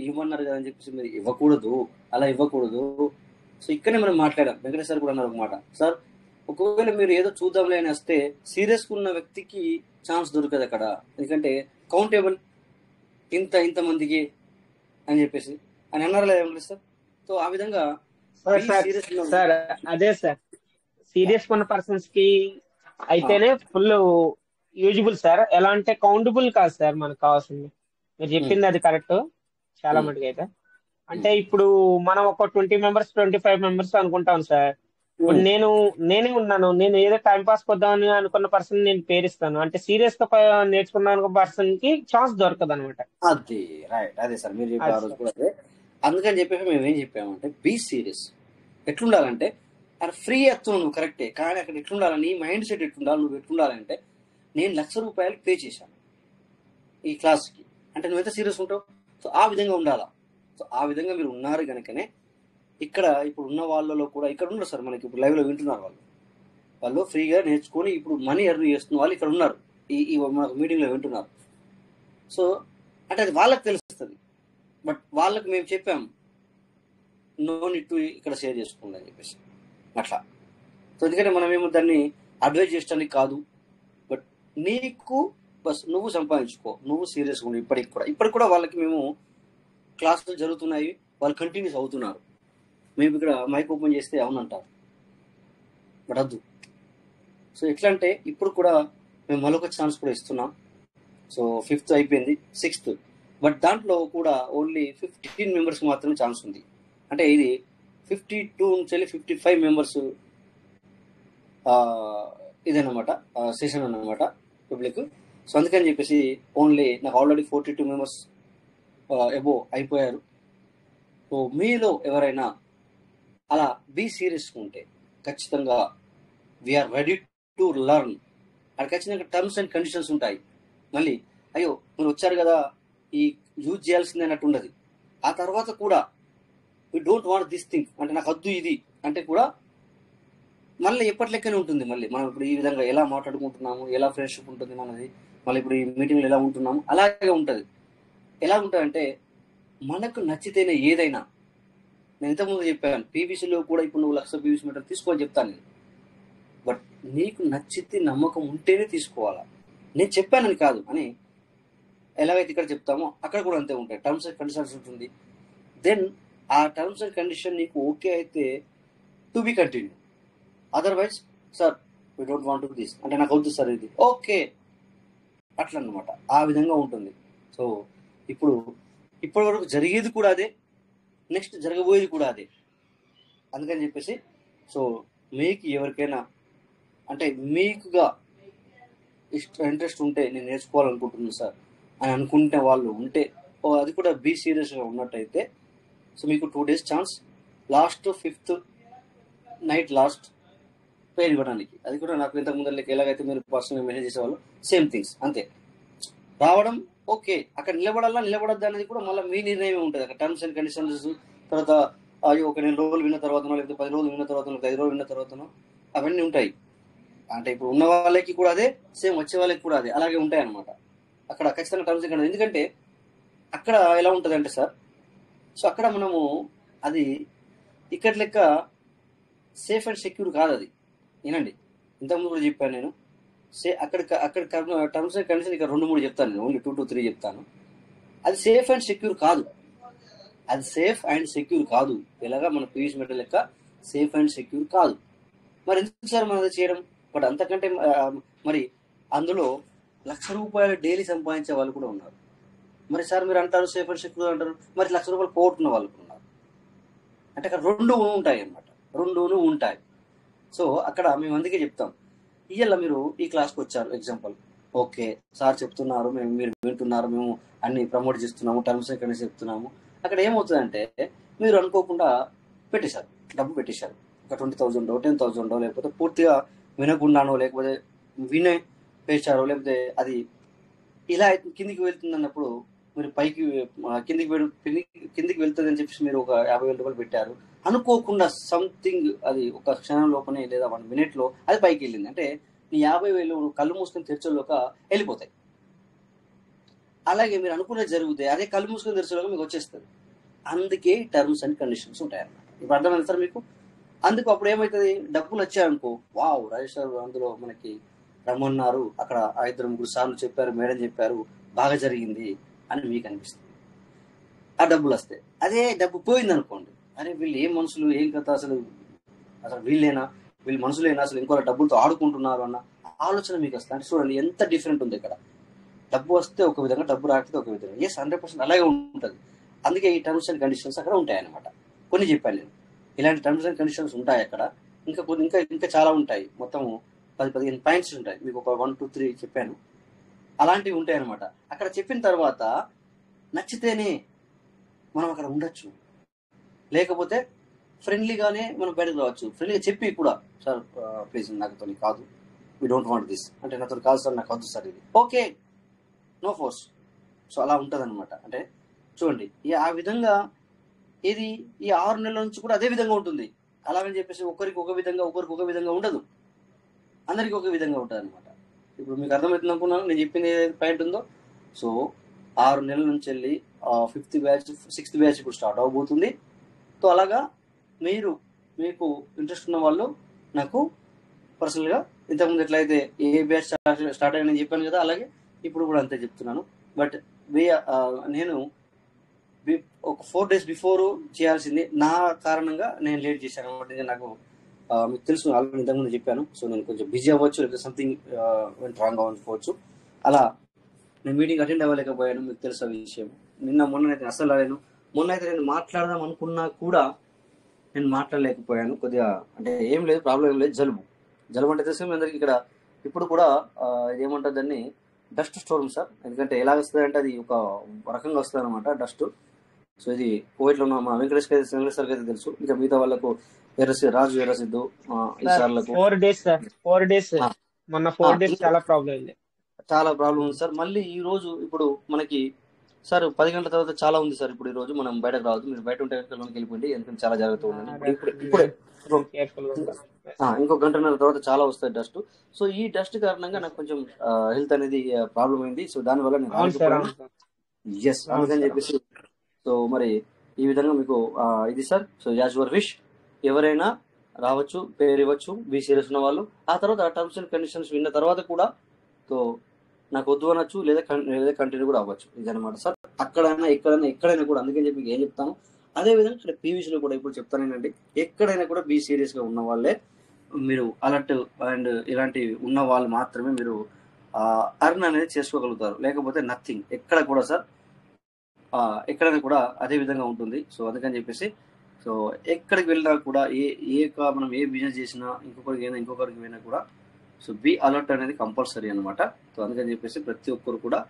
ఇవ్వన్నారు కదా అని చెప్పేసి మీరు ఇవ్వకూడదు, అలా ఇవ్వకూడదు. సో ఇక్కడనే మనం మాట్లాడాం. వెంకటేష్ సార్ కూడా అన్నారు ఒక మాట, సార్ ఒకవేళ మీరు ఏదో చూద్దాంలే అని వస్తే సీరియస్గా ఉన్న వ్యక్తికి ఛాన్స్ దొరకదు అక్కడ, ఎందుకంటే కౌంటేబుల్ ఇంతమందికి అని చెప్పేసి అని అన్నారు లేదా వెంకటేష్ సార్? సో ఆ విధంగా సార్ అదే సార్, సీరియస్ ఉన్న పర్సన్స్ కి అయితేనే ఫుల్ యూజిబుల్ సార్. ఎలా అంటే కౌంటబుల్ కాదు సార్ మనకు కావాల్సింది. మీరు చెప్పింది అది కరెక్ట్ చాలా మటుకు అయితే. అంటే ఇప్పుడు మనం ఒక 20 మెంబర్స్ 25 మెంబర్స్ అనుకుంటాం సార్. ఇప్పుడు నేనే ఉన్నాను, నేను ఏదో టైం పాస్ కొద్దామని అనుకున్న పర్సన్ నేను పేరిస్తాను అంటే సీరియస్ గా నేర్చుకున్న పర్సన్ కి ఛాన్స్ దొరకదు అనమాట. అది రైట్, అదే సార్ మీరు చెప్పే ఆ రోజు కూడా అదే. అందుకని చెప్పేసి మేము ఏం చెప్పామంటే బీ సీరియస్. ఎట్లుండాలంటే అది ఫ్రీ అత్వం నువ్వు కరెక్టే, కానీ అక్కడ ఎట్లుండాలని నీ మైండ్ సెట్ ఎట్లుండాలి, నువ్వు ఎట్లుండాలంటే నేను ₹1,00,000 పే చేశాను ఈ క్లాస్కి అంటే నువ్వు ఎంత సీరియస్ ఉంటావు. సో ఆ విధంగా ఉండాలా. సో ఆ విధంగా మీరు ఉన్నారు కనుకనే ఇక్కడ ఇప్పుడు ఉన్న వాళ్ళలో కూడా ఇక్కడ ఉన్నారు సార్, మనకి ఇప్పుడు లైవ్లో వింటున్నారు వాళ్ళు ఫ్రీగా నేర్చుకొని ఇప్పుడు మనీ ఎర్న్ చేస్తున్న వాళ్ళు ఇక్కడ ఉన్నారు, ఈ మనకు మీటింగ్లో వింటున్నారు. సో అంటే అది వాళ్ళకి తెలుస్తుంది, బట్ వాళ్ళకి మేము చెప్పాము నో నీడ్ టు ఇక్కడ షేర్ చేసుకోండి అని చెప్పేసి అట్లా. సో ఎందుకంటే మనమేమో దాన్ని అడ్వైజ్ చేయడానికి కాదు, బట్ నీకు బస్ నువ్వు సంపాదించుకో, నువ్వు సీరియస్గా ఉండి ఇప్పటికి కూడా వాళ్ళకి మేము క్లాసులు జరుగుతున్నాయి, వాళ్ళు కంటిన్యూస్ అవుతున్నారు. మేము ఇక్కడ మైక్ ఓపెన్ చేస్తే అవునంటారు, బట్ వద్దు. సో ఎట్లా అంటే ఇప్పుడు కూడా మేము మరొక ఛాన్స్ కూడా ఇస్తున్నాం. సో 5th అయిపోయింది, 6th, బట్ దాంట్లో కూడా ఓన్లీ 15 మెంబర్స్కి మాత్రమే ఛాన్స్ ఉంది. అంటే ఇది 52 నుంచి 55 మెంబర్స్ ఇదన్నమాట సెషన్ అన్నమాట పబ్లిక్. సో అందుకని చెప్పేసి ఓన్లీ నాకు ఆల్రెడీ 42 మెంబర్స్ ఎబో అయిపోయారు. సో మీలో ఎవరైనా అలా బీ సీరియస్గా ఉంటే ఖచ్చితంగా వీఆర్ రెడీ టు లర్న్. అది ఖచ్చితంగా టర్మ్స్ అండ్ కండిషన్స్ ఉంటాయి. మళ్ళీ అయ్యో మీరు వచ్చారు కదా ఈ యూజ్ చేయాల్సింది అన్నట్టు ఉండదు. ఆ తర్వాత కూడా we don't want this thing అంటే నాకు వద్దు ఇది అంటే కూడా మళ్ళీ ఎప్పటి లెక్కనే ఉంటుంది. మళ్ళీ మనం ఇప్పుడు ఈ విధంగా ఎలా మాట్లాడుకుంటున్నాము, ఎలా ఫ్రెండ్షిప్ ఉంటుంది మనది, మళ్ళీ ఇప్పుడు ఈ మీటింగ్లో ఎలా ఉంటున్నాము అలాగే ఉంటుంది. ఎలా ఉంటుందంటే మనకు నచ్చితేనే ఏదైనా. నేను ఇంతకుముందు చెప్పాను పీవీసీలో కూడా ఇప్పుడు నువ్వు 1,00,000 పీవీసీ మీటర్ తీసుకోని చెప్తాను నేను. బట్ నీకు నచ్చితే నమ్మకం ఉంటేనే తీసుకోవాలా. నేను చెప్పానని కాదు అని ఎలాగైతే ఇక్కడ చెప్తామో అక్కడ కూడా అంతే ఉంటాయి. టర్మ్స్ అండ్ కండిషన్స్ ఉంటుంది. దెన్ ఆ టర్మ్స్ అండ్ కండిషన్ నీకు ఓకే అయితే to be continue. Otherwise sir we don't want to this అంటే నాకు వద్దు సార్ ఇది ఓకే అట్లా అన్నమాట. ఆ విధంగా ఉంటుంది. సో ఇప్పుడు ఇప్పటి వరకు జరిగేది కూడా అదే, నెక్స్ట్ జరగబోయేది కూడా అదే. అందుకని చెప్పేసి సో మీకు ఎవరికైనా అంటే మీకుగా ఇంట్రెస్ట్ ఉంటే నేను నేర్చుకోవాలనుకుంటున్నాను సార్ అని అనుకుంటే వాళ్ళు ఉంటే అది కూడా బీ సీరియస్గా ఉన్నట్టయితే సో మీకు 2 days chance. Last 5th night last పేరు ఇవ్వడానికి. అది కూడా నాకు ఇంతకు ముందు ఎలాగైతే మీరు పర్సనల్గా మెసేజ్ చేసేవాళ్ళు సేమ్ థింగ్స్ అంతే. రావడం ఓకే, అక్కడ నిలబడాలా నిలబడద్దా అనేది కూడా మళ్ళీ మీ నిర్ణయమే ఉంటుంది. అక్కడ టర్మ్స్ అండ్ కండిషన్స్ తర్వాత అయ్యో ఒక 4 రోజులు విన్న తర్వాతనో లేకపోతే 10 రోజులు విన్న తర్వాతనో 5 రోజులు విన్న తర్వాతనో అవన్నీ ఉంటాయి. అంటే ఇప్పుడు ఉన్న వాళ్ళకి కూడా అదే, సేమ్ వచ్చే వాళ్ళకి కూడా అదే అలాగే ఉంటాయి అనమాట. అక్కడ ఖచ్చితంగా టర్మ్స్ అండ్ కండిషన్. ఎందుకంటే అక్కడ ఎలా ఉంటుంది అంటే సార్ సో అక్కడ మనము అది ఇక్కడ లెక్క సేఫ్ అండ్ సెక్యూర్ కాదు అది. ఏనండి ఇంతకుముందు కూడా చెప్పాను నేను అక్కడ టర్మ్స్ అండ్ కండిషన్ ఇక్కడ 2-3 చెప్తాను నేను, ఓన్లీ 2 to 3 చెప్తాను. అది సేఫ్ అండ్ సెక్యూర్ కాదు. అది సేఫ్ అండ్ సెక్యూర్ కాదు. ఎలాగా మన పీవీసీ మెటీరియల్ లెక్క సేఫ్ అండ్ సెక్యూర్ కాదు. మరి ఎందుకు సార్ మనం అది చేయడం? బట్ అంతకంటే మరి అందులో ₹1,00,000 డైలీ సంపాదించే వాళ్ళు కూడా ఉన్నారు. మరి సార్ మీరు అంటారు సేఫ్ అండ్ సెక్యూర్ అంటారు, మరి ₹1,00,000 పోగొట్టుకున్న వాళ్ళు కూడా ఉన్నారు. అంటే అక్కడ 2 ఉంటాయి అన్నమాట, 2 ఉంటాయి. సో అక్కడ మేము అందుకే చెప్తాం ఇవాళ మీరు ఈ క్లాస్కి వచ్చారు ఎగ్జాంపుల్, ఓకే సార్ చెప్తున్నారు, మీరు వింటున్నారు, మేము అన్ని ప్రమోట్ చేస్తున్నాము, టర్మ్స్ అండ్ కండిషన్స్ చెప్తున్నాము. అక్కడ ఏమవుతుందంటే మీరు అనుకోకుండా పెట్టేశారు, డబ్బు పెట్టేశారు, ఒక 20,000 10,000 లేకపోతే పూర్తిగా వినకుండానో లేకపోతే వినే పేశారో లేకపోతే అది ఇలా కిందికి వెళ్తుంది అన్నప్పుడు మీరు పైకి కిందికి వెళ్తుంది అని చెప్పేసి మీరు ఒక ₹50,000 పెట్టారు. అనుకోకుండా సంథింగ్ అది ఒక క్షణం లోపనే లేదా 1 minute అది పైకి వెళ్ళింది అంటే నీ 50,000 కళ్ళు మూసుకొని తెరిచేలోక వెళ్ళిపోతాయి. అలాగే మీరు అనుకున్నది జరిగితే అదే కళ్ళు మూసుకొని తెరిచేలోక మీకు వచ్చేస్తుంది. అందుకే టర్మ్స్ అండ్ కండిషన్స్ ఉంటాయి అన్నమాట. ఇప్పుడు అర్థమైంది సార్ మీకు? అందుకు అప్పుడు ఏమవుతుంది, డబ్బులు వచ్చాయనుకో, వావ్ రాజేష్ సార్ అందులో మనకి రమ్మన్నారు, అక్కడ 2-3 సార్లు చెప్పారు, మేడం చెప్పారు, బాగా జరిగింది అని మీకు అనిపిస్తుంది. ఆ డబ్బులు వస్తాయి. అదే డబ్బు పోయింది అనుకోండి, అరే వీళ్ళు ఏం మనుషులు, ఏం కథ, అసలు వీళ్ళేనా, వీళ్ళు మనుషులేనా, అసలు ఇంకో డబ్బులతో ఆడుకుంటున్నారు అన్న ఆలోచన మీకు వస్తుంది. అంటే చూడండి ఎంత డిఫరెంట్ ఉంది ఇక్కడ. డబ్బు వస్తే ఒక విధంగా, డబ్బు రాకపోతే ఒక విధంగా. 100% అలాగే ఉంటుంది. అందుకే ఈ టర్మ్స్ అండ్ కండిషన్స్ అక్కడ ఉంటాయి అన్నమాట. కొన్ని చెప్పాను నేను, ఇలాంటి టర్మ్స్ అండ్ కండిషన్స్ ఉంటాయి అక్కడ. ఇంకా చాలా ఉంటాయి, మొత్తం 10-15 పాయింట్స్ ఉంటాయి. మీకు ఒక 1 2 3 చెప్పాను, అలాంటివి ఉంటాయి అన్నమాట. అక్కడ చెప్పిన తర్వాత నచ్చితేనే మనం అక్కడ ఉండొచ్చు, లేకపోతే ఫ్రెండ్లీగానే మనం బయటకు రావచ్చు. ఫ్రెండ్లీగా చెప్పి కూడా, సార్ ప్లీజ్ నాతో కాదు, వీ డోంట్ వాంట్ దిస్ అంటే నాతో కాదు సార్, నాకు వద్దు సార్ ఇది, ఓకే నో ఫోర్స్. సో అలా ఉంటుంది అనమాట. అంటే చూడండి ఆ విధంగా ఇది ఈ 6 నెలల నుంచి కూడా అదే విధంగా ఉంటుంది. అలాగని చెప్పేసి ఒకరికి ఒక విధంగా ఉండదు, అందరికి ఒక విధంగా ఉంటుంది అనమాట. ఇప్పుడు మీకు అర్థమవుతుంది అనుకున్నాను నేను చెప్పింది ఏదైతే పాయింట్ ఉందో. సో 6 నెలల నుంచి వెళ్ళి 5th బ్యాచ్ 6th బ్యాచ్ ఇప్పుడు స్టార్ట్ అవబోతుంది. సో అలాగా మీకు ఇంట్రెస్ట్ ఉన్న వాళ్ళు నాకు పర్సనల్గా ఇంతకుముందు ఎట్లయితే ఏ బ్యాచ్ స్టార్ట్ అయ్యని చెప్పాను కదా, అలాగే ఇప్పుడు కూడా అంతే చెప్తున్నాను. బట్ నేను ఒక 4 days బిఫోర్ చేయాల్సింది నా కారణంగా నేను లేట్ చేశాను అనమాట. నాకు మీకు తెలుసు, ఆల్రెడీ ఇంతకుముందు చెప్పాను. సో నేను కొంచెం బిజీ అవ్వచ్చు, లేకపోతే సంథింగ్ రాంగ్ అవ్వకపోవచ్చు. అలా నేను మీటింగ్ అటెండ్ అవ్వలేకపోయాను, మీకు తెలుసు ఆ విషయం. మొన్నైతే అసలు రాలేను. మొన్నైతే నేను మాట్లాడదాం అనుకున్నా కూడా నేను మాట్లాడలేకపోయాను. కొద్దిగా అంటే ఏం లేదు, ప్రాబ్లం ఏం లేదు, జలుబు అంటే తెలుసు మీ అందరికి. ఇక్కడ ఇప్పుడు కూడా ఏమంటుంది దాన్ని, డస్ట్ స్టోర్మ్ సార్. ఎందుకంటే ఎలా వస్తుంది అంటే అది ఒక రకంగా వస్తుంది అనమాట డస్ట్. సో ఇది కోవిడ్లో ఉన్న మా వెంకటేశ్వర సార్కి అయితే తెలుసు, ఇంకా మిగతా వాళ్ళకు రాజు ఎర్రసిద్దు సార్ ఈసార్లకు 4 days సార్, 4 days మొన్న 4 days ఇంకా చాలా ప్రాబ్లం అయింది. చాలా ప్రాబ్లం ఉంది సార్. మళ్ళీ ఈ రోజు ఇప్పుడు మనకి సార్ 10 గంటల తర్వాత చాలా ఉంది సార్. ఇప్పుడు ఈ రోజు మనం బయటకు రావద్దు, మీరు బయట ఉంటే లోనికి వెళ్ళిపోయింది, ఎందుకంటే చాలా జాగ్రత్త ఉండండి. ఇప్పుడే కేర్ఫుల్ ఉంటాం. ఇంకో గంటన్నర తర్వాత చాలా వస్తుంది డస్ట్. సో ఈ డస్ట్ కారణంగా నాకు కొంచెం హెల్త్ అనేది ప్రాబ్లం అయింది. సో దానివల్ల నేను అవును సార్, రాలేకపోయాను. అవును సార్, ఎస్, అందుకని చెప్పేసి సో మరి ఈ విధంగా మీకు ఇది sir. So as your wish, ఎవరైనా రావచ్చు, పేరు ఇవ్వచ్చు, బీ సీరియస్ ఉన్న వాళ్ళు. ఆ తర్వాత టర్మ్స్ అండ్ కండిషన్స్ విన్న తర్వాత కూడా సో నాకు వద్దు అనొచ్చు, లేదా కంటిన్యూ కూడా అవ్వచ్చు. ఇదనమాట సార్. అక్కడైనా ఎక్కడైనా కూడా, అందుకని చెప్పి ఏం చెప్తాను, అదే విధంగా ఇక్కడ పీవీసీలో కూడా ఇప్పుడు చెప్తాను ఏంటంటే, ఎక్కడైనా కూడా బీ సీరియస్ గా ఉన్న వాళ్ళే మీరు అలర్ట్ అండ్ ఇలాంటి ఉన్న వాళ్ళు మాత్రమే మీరు అర్న్ అనేది చేసుకోగలుగుతారు. లేకపోతే నథింగ్. ఎక్కడ కూడా సార్ ఎక్కడైనా కూడా అదే విధంగా ఉంటుంది. సో అందుకని చెప్పేసి సో ఎక్కడికి వెళ్ళినా కూడా మనం ఏ బిజినెస్ చేసినా ఇంకొకరికి పోయినా కూడా సో బీ అలర్ట్ అనేది కంపల్సరీ అనమాట. సో అందుకని చెప్పేసి ప్రతి ఒక్కరు కూడా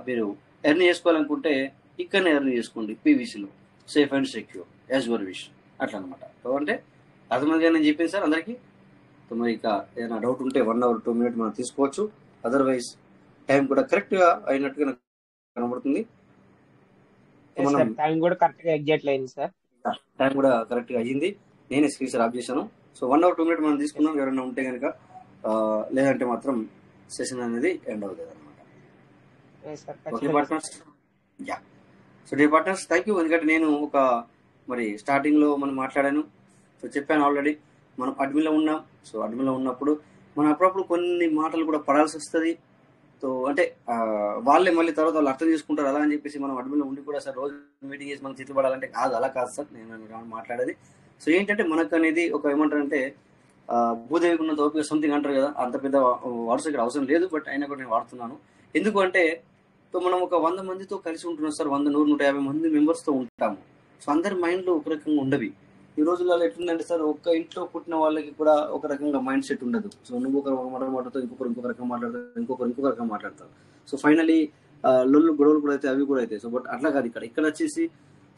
మీరు ఎర్న్ చేసుకోవాలనుకుంటే ఇక్కడనే ఎర్న్ చేసుకోండి, పీవీసీలో, safe and secure, as your wish, అట్లా అనమాట. సో అంటే అర్థమైందిగా నేను చెప్పింది సార్ అందరికీ. సో మరి ఇక ఏదైనా డౌట్ ఉంటే 1 hour 2 minutes మనం తీసుకోవచ్చు. అదర్వైజ్ టైం కూడా కరెక్ట్గా అయినట్టుగా నాకు కనబడుతుంది. మనం టైం కూడా కరెక్ట్ గా ఎగ్జాక్ట్ అయింది సార్. టైం కూడా కరెక్ట్గా అయ్యింది. నేనే స్క్రీన్ షాట్ ఆఫ్ చేశాను. సో 1 hour 2 minutes మనం తీసుకున్నాం. ఎవరైనా ఉంటే కనుక, లేదంటే మాత్రం సెషన్ అనేది ఎండ్ అవుతుంది అనమాట. Okay partners, yeah. So day partners, thank you. ఎందుకంటే నేను మరి స్టార్టింగ్లో మనం మాట్లాడాను. సో చెప్పాను ఆల్రెడీ, మనం అడ్మిన్లో ఉన్నాం. సో అడ్మిన్లో ఉన్నప్పుడు మనం అప్పుడప్పుడు కొన్ని మాటలు కూడా పడాల్సి వస్తుంది. సో అంటే వాళ్ళే మళ్ళీ తర్వాత వాళ్ళు అర్థం చేసుకుంటారు అలా అని చెప్పేసి మనం అడ్మిన్లో ఉండి కూడా సార్ రోజు మీటింగ్ చేసి మనం తిట్లు పడాలంటే కాదు, అలా కాదు సార్ నేను మాట్లాడేది. సో ఏంటంటే మనకు అనేది ఏమంటారంటే భూదేవికి ఉన్నంత ఓపిక సంథింగ్ అంటారు కదా, అంత పెద్ద వర్డ్స్ ఇక్కడ అవసరం లేదు. బట్ అయినా కూడా నేను వాడుతున్నాను. ఎందుకు అంటే సో మనం 100 మందితో కలిసి ఉంటున్నాం సార్. 100, 100, 150 మంది మెంబర్స్తో ఉంటాము. సో అందరి మైండ్లో ఒక రకంగా ఉండవి. ఈ రోజులలో ఎట్లుందంటే సార్, ఒక్క ఇంట్లో పుట్టిన వాళ్ళకి కూడా ఒక రకంగా మైండ్ సెట్ ఉండదు. సో నువ్వు ఒక మాట్లాడుతావు, ఇంకొక రకంగా మాట్లాడతారు, ఇంకొక రకంగా మాట్లాడతారు. సో ఫైనలీ లొల్లు గొడవలు కూడా అయితే, అవి కూడా అయితే. సో బట్ అట్లా కాదు ఇక్కడ వచ్చేసి.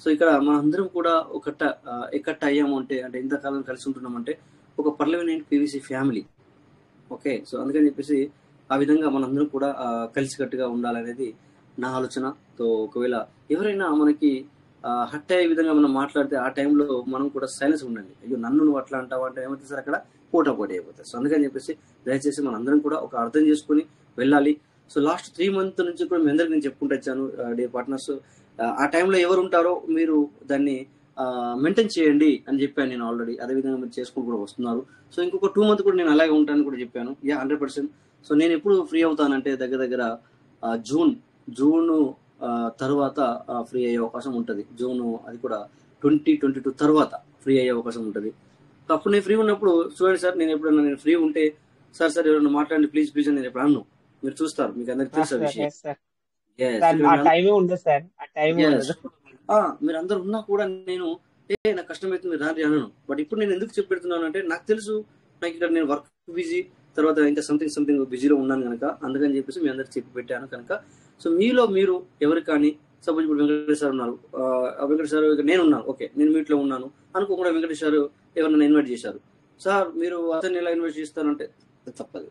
సో ఇక్కడ మన అందరం కూడా ఎక్కట్ట అయ్యాము అంటే ఇంతకాలం కలిసి ఉంటున్నామంటే ఒక పర్లమెంట్ పీవీసీ ఫ్యామిలీ. ఓకే, సో అందుకని చెప్పేసి ఆ విధంగా మనందరం కూడా కలిసికట్టుగా ఉండాలనేది నా ఆలోచన. సో ఒకవేళ ఎవరైనా మనకి హట్ అయ్యే విధంగా మనం మాట్లాడితే ఆ టైంలో మనం కూడా సైలెన్స్ ఉండండి. అయ్యో నన్ను నువ్వు అట్లా అంటావా అంటే ఏమవుతుంది సార్, అక్కడ పోటీ అయిపోతుంది. సో అందుకని చెప్పేసి దయచేసి మన అందరం కూడా అర్థం చేసుకుని వెళ్ళాలి. సో లాస్ట్ 3 months నుంచి కూడా మీ అందరికి నేను చెప్పుకుంటూ వచ్చాను డే పార్ట్నర్స్, ఆ టైంలో ఎవరు ఉంటారో మీరు దాన్ని మెయింటైన్ చేయండి అని చెప్పాను నేను ఆల్రెడీ. అదేవిధంగా మీరు చేసుకుని కూడా వస్తున్నారు. సో ఇంకొక 2 months కూడా నేను అలాగే ఉంటానని కూడా చెప్పాను. 100%. సో నేను ఎప్పుడు ఫ్రీ అవుతానంటే దగ్గర జూన్ తర్వాత ఫ్రీ అయ్యే అవకాశం ఉంటుంది. జూన్ అది కూడా 2022 తర్వాత ఫ్రీ అయ్యే అవకాశం ఉంటుంది. అప్పుడు నేను ఫ్రీ ఉన్నప్పుడు చూడండి సార్, నేను ఎప్పుడన్నా ఫ్రీ ఉంటే సార్ ఎవరైనా మాట్లాడండి ప్లీజ్ అని నేను ఎప్పుడు అన్నాను. మీరు చూస్తారు, మీకు అందరికి తెలుసు విషయం. మీరు అందరు ఉన్నా కూడా నేను నాకు కష్టమవుతుంది రాని అన్నాను. బట్ ఇప్పుడు నేను ఎందుకు చెప్పి పెడుతున్నాను అంటే నాకు తెలుసు నాకు ఇక్కడ నేను వర్క్ బిజీ, తర్వాత ఇంకా సంథింగ్ బిజీలో ఉన్నాను కనుక, అందుకని చెప్పేసి మీ అందరికి చెప్పి పెట్టాను కనుక. సో మీలో మీరు ఎవరు కానీ, సపోజ్ ఇప్పుడు వెంకటేష్ సార్ ఉన్నారు, వెంకటేష్ సార్ నేను ఉన్నాను, ఓకే నేను మీట్లో ఉన్నాను అనుకోకుండా వెంకటేష్ సార్ ఎవరైనా ఇన్వైట్ చేశారు, సార్ మీరు అతన్ని ఎలా ఇన్వైట్ చేస్తారంటే తప్పదు.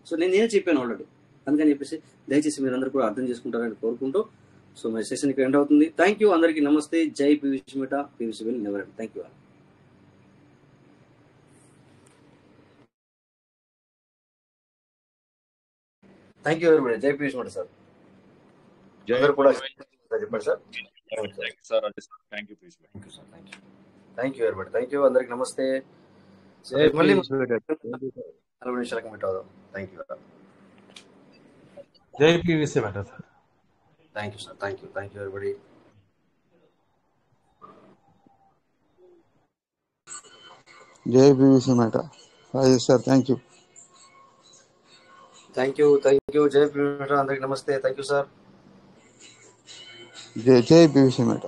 సో నేనే చెప్పాను ఆల్రెడీ. అందుకని చెప్పేసి దయచేసి మీరు అందరూ కూడా అర్థం చేసుకుంటారని కోరుకుంటూ సో మై సెషన్ ఇక్కడ ఎండ్ అవుతుంది. థ్యాంక్ యూ అందరికీ. నమస్తే. జై పీవీసీ మీట, PVC will never end. Thank you. Thank you everybody. జై పీవీసీ మీట సార్. అందరూ కూడా చెప్పండి sir. Thank you everybody. Thank you అందరికి. నమస్తే. మళ్ళీ 40 నిమిషాలకు మీట్ అవుదాం. Thank you. జై పీవీసీ మీట sir. Thank you sir. Thank you everybody. జై పీవీసీ మీట. Rajesh sir thank you. Thank you. జై పీవీసీ మీట అందరికి నమస్తే. Thank you sir. జై పీవీసీ మీట.